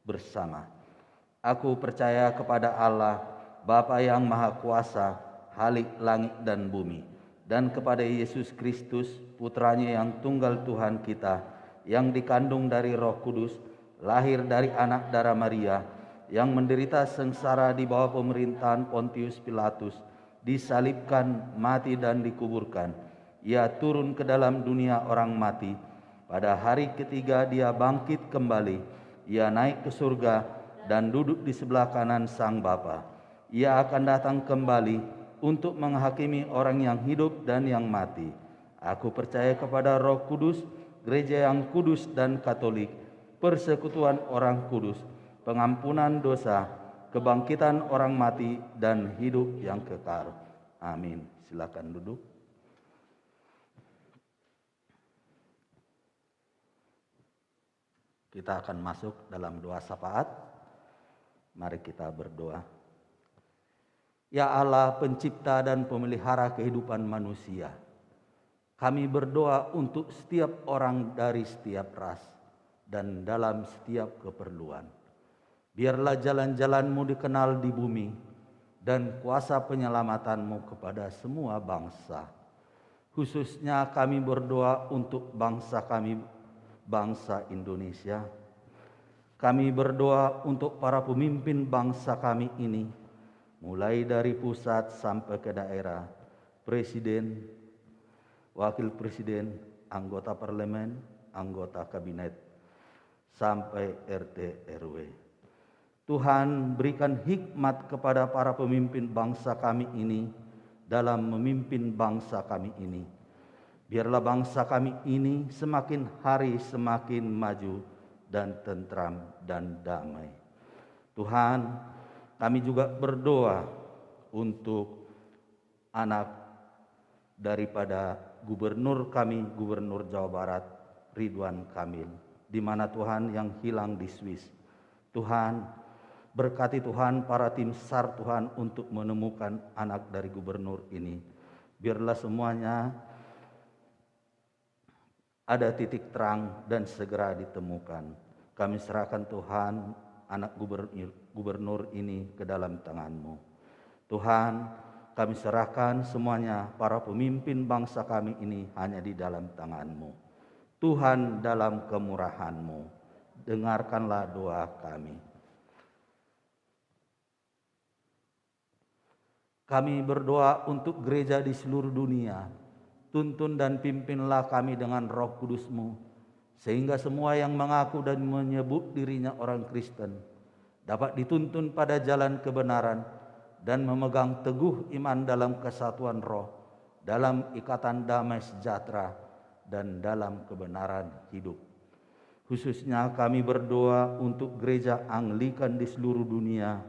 Bersama. Aku percaya kepada Allah, Bapa yang Maha Kuasa, Khalik langit dan bumi, dan kepada Yesus Kristus, Putranya yang tunggal Tuhan kita, yang dikandung dari Roh Kudus, lahir dari anak darah Maria, yang menderita sengsara di bawah pemerintahan Pontius Pilatus, disalibkan, mati dan dikuburkan. Ia turun ke dalam dunia orang mati. Pada hari ketiga dia bangkit kembali. Ia naik ke surga dan duduk di sebelah kanan Sang Bapa. Ia akan datang kembali untuk menghakimi orang yang hidup dan yang mati. Aku percaya kepada Roh Kudus, gereja yang kudus dan katolik, persekutuan orang kudus, pengampunan dosa, kebangkitan orang mati, dan hidup yang kekal. Amin. Silakan duduk. Kita akan masuk dalam doa syafaat. Mari kita berdoa. Ya Allah, pencipta dan pemelihara kehidupan manusia, kami berdoa untuk setiap orang dari setiap ras dan dalam setiap keperluan. Biarlah jalan-jalan-Mu dikenal di bumi dan kuasa penyelamatan-Mu kepada semua bangsa. Khususnya kami berdoa untuk bangsa kami, bangsa Indonesia. Kami berdoa untuk para pemimpin bangsa kami ini, mulai dari pusat sampai ke daerah, presiden, wakil presiden, anggota parlemen, anggota kabinet, sampai RT RW. Tuhan, berikan hikmat kepada para pemimpin bangsa kami ini dalam memimpin bangsa kami ini. Biarlah bangsa kami ini semakin hari semakin maju dan tentram dan damai. Tuhan, kami juga berdoa untuk anak daripada gubernur kami, Gubernur Jawa Barat, Ridwan Kamil, di mana Tuhan yang hilang di Swiss. Tuhan, berkati Tuhan para tim SAR Tuhan untuk menemukan anak dari gubernur ini. Biarlah semuanya ada titik terang dan segera ditemukan. Kami serahkan Tuhan anak gubernur ini ke dalam tangan-Mu. Tuhan, kami serahkan semuanya para pemimpin bangsa kami ini hanya di dalam tangan-Mu. Tuhan, dalam kemurahan-Mu, dengarkanlah doa kami. Kami berdoa untuk gereja di seluruh dunia. Tuntun dan pimpinlah kami dengan Roh Kudus-Mu, sehingga semua yang mengaku dan menyebut dirinya orang Kristen dapat dituntun pada jalan kebenaran dan memegang teguh iman dalam kesatuan roh, dalam ikatan damai sejahtera, dan dalam kebenaran hidup. Khususnya kami berdoa untuk gereja Anglikan di seluruh dunia,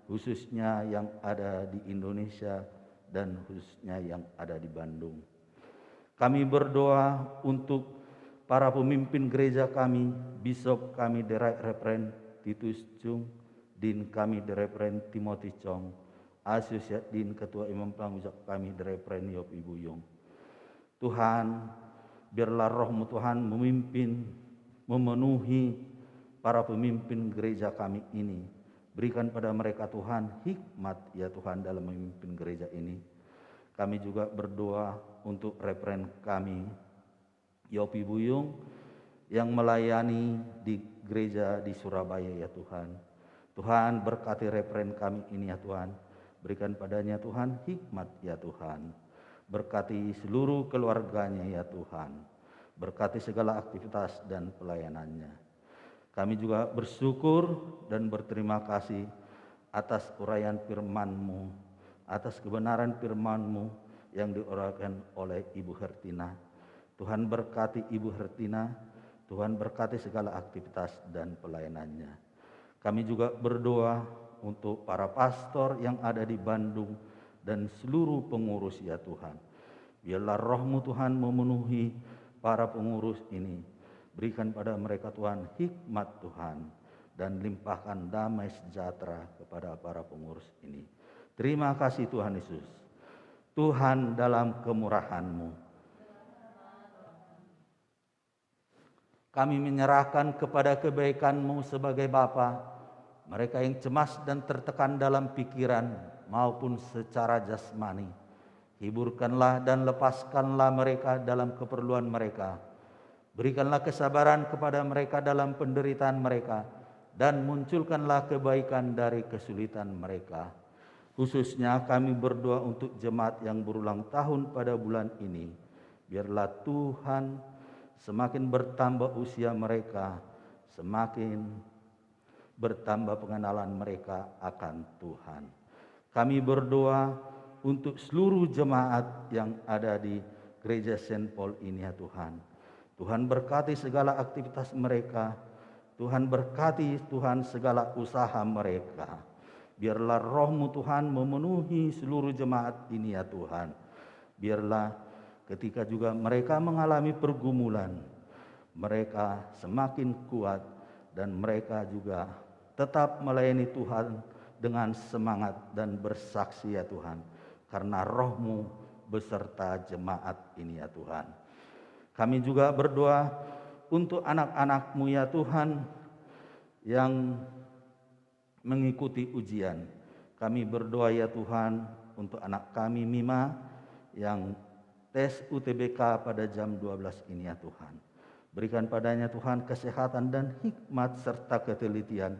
khususnya yang ada di Indonesia dan khususnya yang ada di Bandung. Kami berdoa untuk para pemimpin gereja kami, Bishop kami The Right Reverend Titus Chung, Din kami The Reverend Timothy Chong, Associate Din Ketua Imam Pengujak kami The Reverend Yop Ibu Yung. Tuhan, biarlah Roh-Mu Tuhan memimpin, memenuhi para pemimpin gereja kami ini Berikan pada mereka Tuhan hikmat ya Tuhan dalam memimpin gereja ini. Kami juga berdoa untuk referen kami Yopi Buyung yang melayani di gereja di Surabaya ya Tuhan. Tuhan berkati referen kami ini ya Tuhan. Berikan padanya Tuhan hikmat ya Tuhan. Berkati seluruh keluarganya ya Tuhan. Berkati segala aktivitas dan pelayanannya. Kami juga bersyukur dan berterima kasih atas uraian firman-Mu, atas kebenaran firman-Mu yang diuraikan oleh Ibu Hertina. Tuhan berkati Ibu Hertina, Tuhan berkati segala aktivitas dan pelayanannya. Kami juga berdoa untuk para pastor yang ada di Bandung dan seluruh pengurus ya Tuhan. Biarlah roh-Mu Tuhan memenuhi para pengurus ini. Berikan pada mereka Tuhan hikmat Tuhan dan limpahkan damai sejahtera kepada para pengurus ini. Terima kasih Tuhan Yesus. Tuhan dalam kemurahan-Mu, kami menyerahkan kepada kebaikan-Mu sebagai Bapa mereka yang cemas dan tertekan dalam pikiran maupun secara jasmani. Hiburkanlah dan lepaskanlah mereka dalam keperluan mereka. Berikanlah kesabaran kepada mereka dalam penderitaan mereka dan munculkanlah kebaikan dari kesulitan mereka. Khususnya kami berdoa untuk jemaat yang berulang tahun pada bulan ini. Biarlah Tuhan semakin bertambah usia mereka, semakin bertambah pengenalan mereka akan Tuhan. Kami berdoa untuk seluruh jemaat yang ada di Gereja Saint Paul ini ya Tuhan. Tuhan berkati segala aktivitas mereka. Tuhan berkati Tuhan segala usaha mereka. Biarlah roh-Mu Tuhan memenuhi seluruh jemaat ini ya Tuhan. Biarlah ketika juga mereka mengalami pergumulan, mereka semakin kuat dan mereka juga tetap melayani Tuhan dengan semangat dan bersaksi ya Tuhan. Karena roh-Mu beserta jemaat ini ya Tuhan. Kami juga berdoa untuk anak-anak-Mu ya Tuhan yang mengikuti ujian. Kami berdoa ya Tuhan untuk anak kami Mima yang tes UTBK pada jam 12 ini ya Tuhan. Berikan padanya Tuhan kesehatan dan hikmat serta ketelitian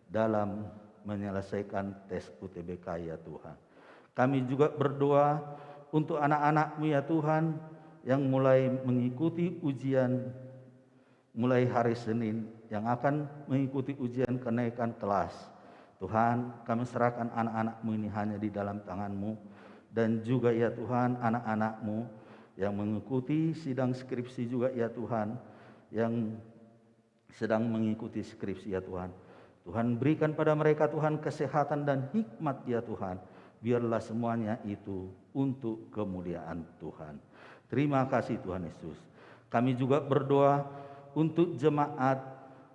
dalam menyelesaikan tes UTBK ya Tuhan. Kami juga berdoa untuk anak-anak-Mu ya Tuhan yang mulai mengikuti ujian mulai hari Senin, yang akan mengikuti ujian kenaikan kelas. Tuhan, kami serahkan anak-anak-Mu ini hanya di dalam tangan-Mu. Dan juga ya Tuhan, anak-anak-Mu yang mengikuti sidang skripsi juga ya Tuhan, yang sedang mengikuti skripsi ya Tuhan. Tuhan berikan pada mereka Tuhan kesehatan dan hikmat ya Tuhan. Biarlah semuanya itu untuk kemuliaan Tuhan. Terima kasih Tuhan Yesus. Kami juga berdoa untuk jemaat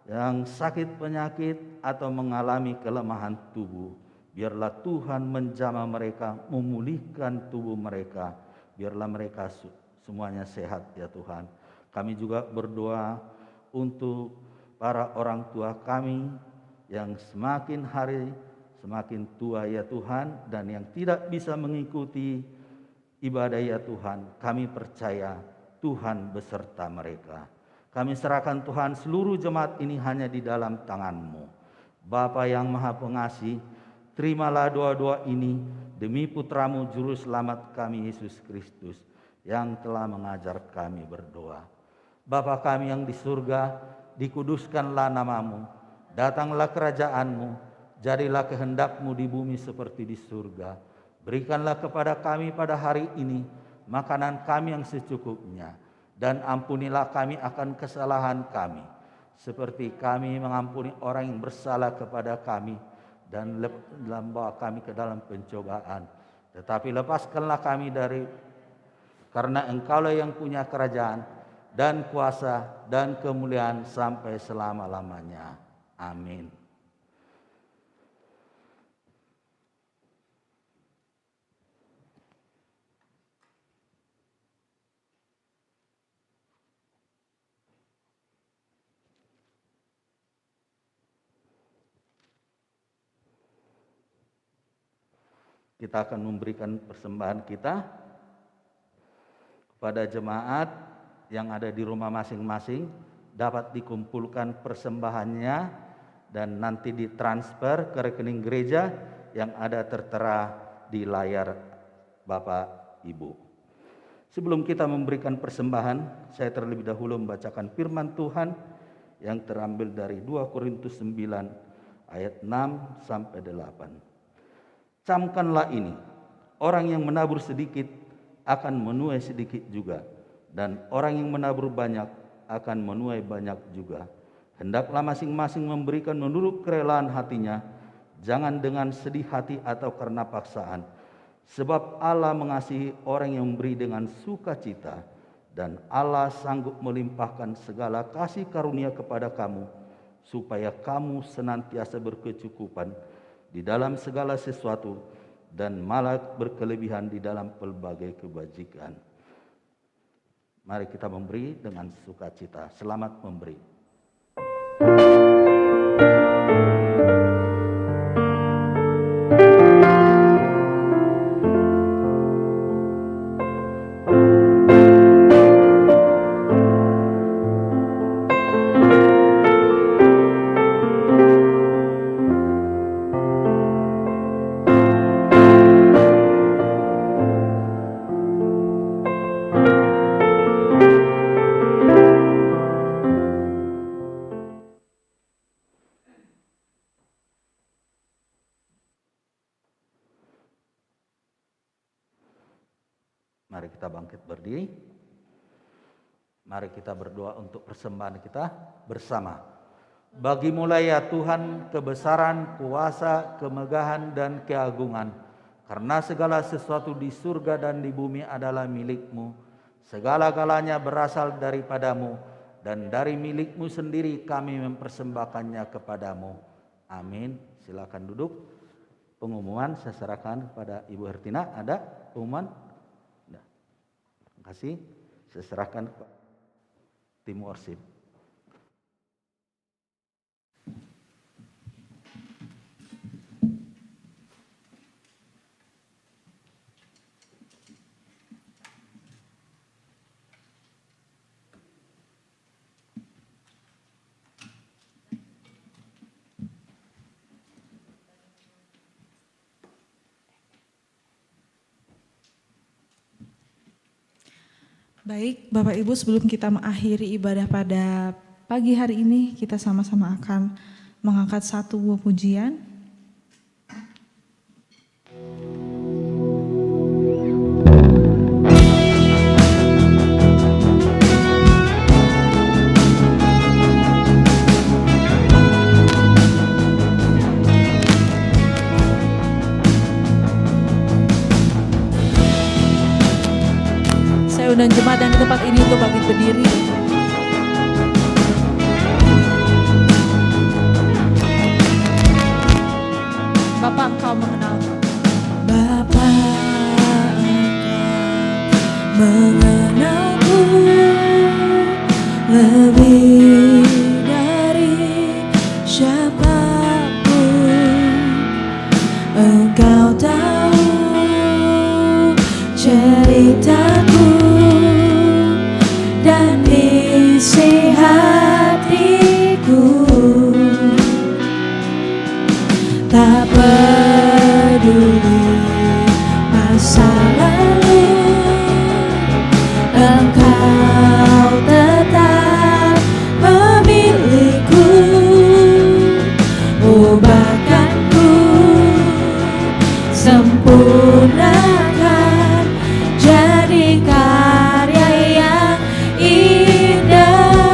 yang sakit penyakit atau mengalami kelemahan tubuh. Biarlah Tuhan menjamah mereka, memulihkan tubuh mereka. Biarlah mereka semuanya sehat ya Tuhan. Kami juga berdoa untuk para orang tua kami yang semakin hari semakin tua ya Tuhan, dan yang tidak bisa mengikuti ibadah ya Tuhan, kami percaya Tuhan beserta mereka. Kami serahkan Tuhan seluruh jemaat ini hanya di dalam tangan-Mu. Bapa yang Maha Pengasih, terimalah doa-doa ini demi Putra-Mu Juru Selamat kami Yesus Kristus yang telah mengajar kami berdoa. Bapa kami yang di surga, dikuduskanlah nama-Mu, datanglah kerajaan-Mu, jadilah kehendak-Mu di bumi seperti di surga. Berikanlah kepada kami pada hari ini makanan kami yang secukupnya, dan ampunilah kami akan kesalahan kami, seperti kami mengampuni orang yang bersalah kepada kami, dan bawa kami ke dalam pencobaan. Tetapi lepaskanlah kami karena Engkaulah yang punya kerajaan dan kuasa dan kemuliaan sampai selama-lamanya. Amin. kita akan memberikan persembahan kita kepada jemaat yang ada di rumah masing-masing, dapat dikumpulkan persembahannya dan nanti ditransfer ke rekening gereja yang ada tertera di layar Bapak Ibu. Sebelum kita memberikan persembahan, saya terlebih dahulu membacakan firman Tuhan yang terambil dari 2 Korintus 9 ayat 6 sampai 8. Camkanlah ini, orang yang menabur sedikit akan menuai sedikit juga, dan orang yang menabur banyak akan menuai banyak juga. Hendaklah masing-masing memberikan menurut kerelaan hatinya, jangan dengan sedih hati atau karena paksaan. Sebab Allah mengasihi orang yang memberi dengan sukacita, dan Allah sanggup melimpahkan segala kasih karunia kepada kamu, supaya kamu senantiasa berkecukupan di dalam segala sesuatu dan malah berkelebihan di dalam pelbagai kebajikan. Mari kita memberi dengan sukacita. Selamat memberi. Mari kita bangkit berdiri. Mari kita berdoa untuk persembahan kita bersama. Bagimu-lah ya Tuhan kebesaran, kuasa, kemegahan dan keagungan. Karena segala sesuatu di surga dan di bumi adalah milik-Mu. Segala-galanya berasal daripadamu, dan dari milik-Mu sendiri kami mempersembahkannya kepadamu. Amin. Silakan duduk. Pengumuman saya serahkan kepada Ibu Hertina. Ada pengumuman? Terima kasih. Saya serahkan ke tim worship. Baik, Bapak Ibu, sebelum kita mengakhiri ibadah pada pagi hari ini, kita sama-sama akan mengangkat satu buah pujian. Dan jemaat yang di tempat ini untuk bangkit berdiri. Bapak, Engkau mengenal. Bapa, Engkau mengenalku lebih dari siapapun. Engkau tahu ceritaku dan isi hatiku. Tak peduli masa lalu, Engkau tetap memilihku. Ubahkanku, sempurnakan, jadi karya yang indah.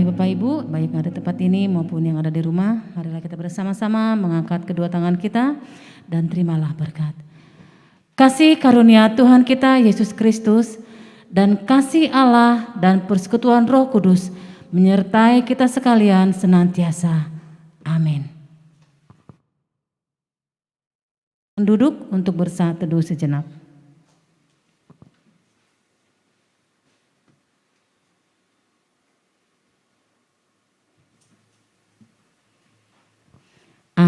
Baik Bapak Ibu, baik yang ada di tempat ini maupun yang ada di rumah, marilah kita bersama-sama mengangkat kedua tangan kita dan terimalah berkat. Kasih karunia Tuhan kita Yesus Kristus dan kasih Allah dan persekutuan Roh Kudus menyertai kita sekalian senantiasa. Amin. Duduk untuk bersaat teduh sejenak.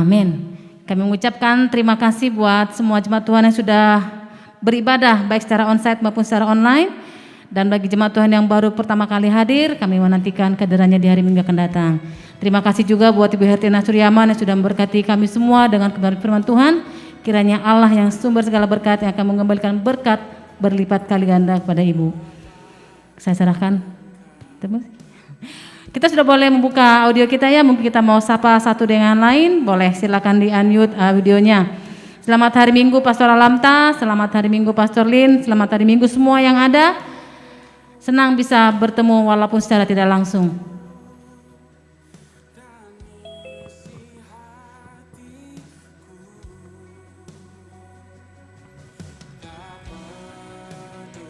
Amin. Kami mengucapkan terima kasih buat semua jemaat Tuhan yang sudah beribadah baik secara onsite maupun secara online. Dan bagi jemaat Tuhan yang baru pertama kali hadir, kami menantikan kehadirannya di hari Minggu akan datang. Terima kasih juga buat Ibu Hertina Suryaman yang sudah memberkati kami semua dengan kebenaran firman Tuhan. Kiranya Allah yang sumber segala berkat yang akan mengembalikan berkat berlipat kali ganda kepada Ibu. Saya serahkan. Kita sudah boleh membuka audio kita ya, mungkin kita mau sapa satu dengan lain, boleh silakan di unmute videonya. Selamat hari Minggu Pastor Alamta, selamat hari Minggu Pastor Lin, selamat hari Minggu semua yang ada. Senang bisa bertemu walaupun secara tidak langsung.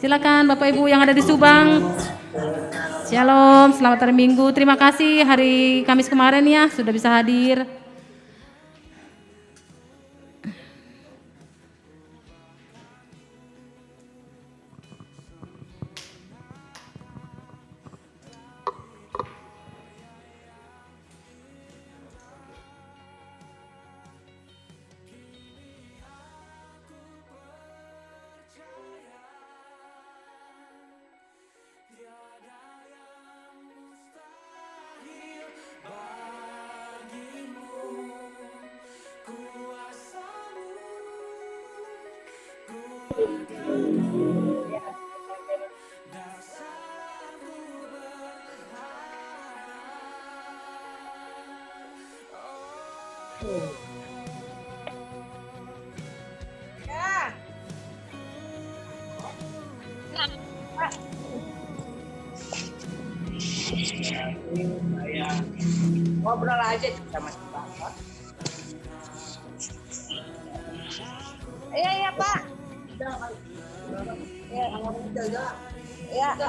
Silakan Bapak Ibu yang ada di Subang. Shalom, selamat hari Minggu. Terima kasih hari Kamis kemarin ya sudah bisa hadir. Ngobrol aja sama si Bapak. Iya Pak. Iya.